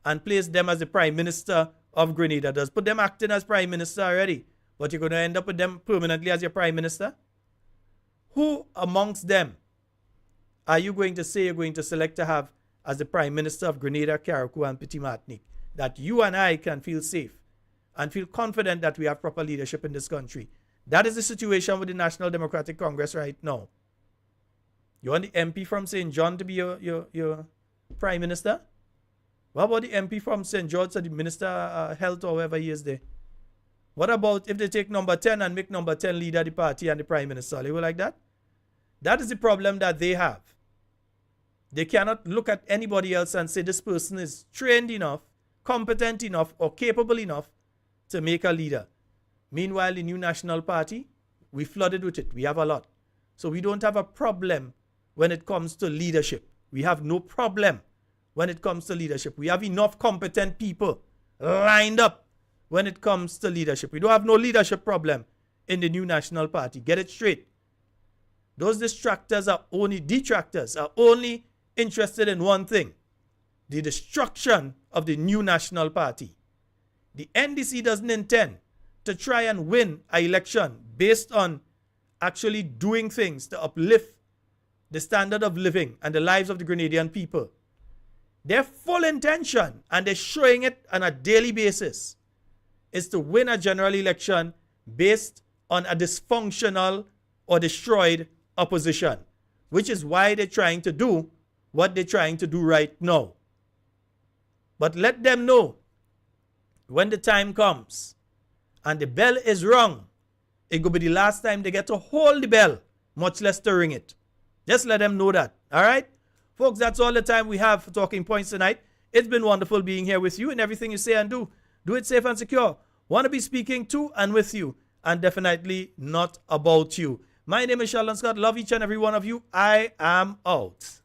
and place them as the prime minister of Grenada? Does put them acting as prime minister already, but you're going to end up with them permanently as your prime minister? Who amongst them are you going to say you're going to select to have as the prime minister of Grenada, Carriacou, and Petit Martinique, that you and I can feel safe and feel confident that we have proper leadership in this country? That is the situation with the National Democratic Congress right now. You want the MP from St. John to be your prime minister? What about the MP from St. George, or the minister of health, or whoever he is there? What about if they take number 10 and make number 10 leader of the party and the prime minister? They will like that? That is the problem that they have. They cannot look at anybody else and say this person is trained enough, competent enough, or capable enough to make a leader. Meanwhile, the new National Party, we flooded with it. We have a lot. So we don't have a problem when it comes to leadership. We have no problem when it comes to leadership. We have enough competent people lined up when it comes to leadership. We don't have no leadership problem in the new National Party. Get it straight. Those detractors are only interested in one thing: the destruction of the new National Party. The NDC doesn't intend to try and win an election based on actually doing things to uplift the standard of living and the lives of the Grenadian people. Their full intention, and they're showing it on a daily basis, is to win a general election based on a dysfunctional or destroyed opposition, which is why they're trying to do what they're trying to do right now. But let them know, when the time comes and the bell is rung, it will be the last time they get to hold the bell, much less to ring it. Just let them know that. All right? Folks, that's all the time we have for Talking Points tonight. It's been wonderful being here with you, and everything you say and do it safe and secure. Want to be speaking to and with you, and definitely not about you. My name is Sheldon Scott. Love each and every one of you. I am out.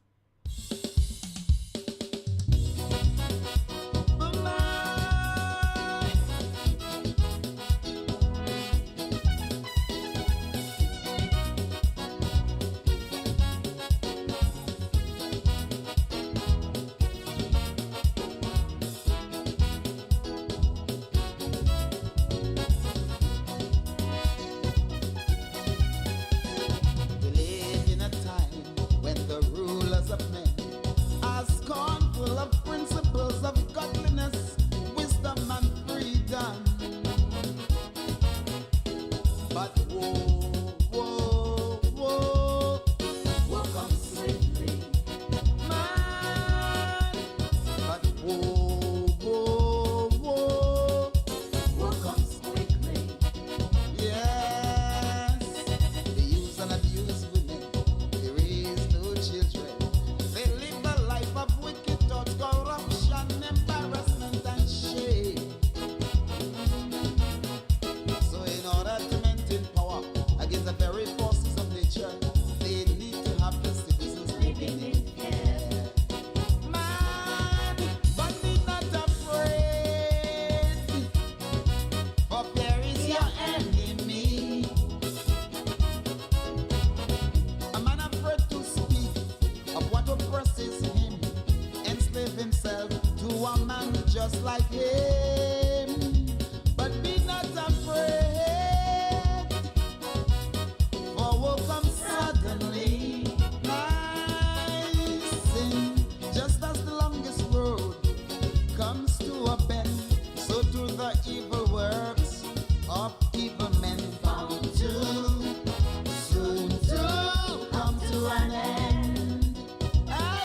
Just like him.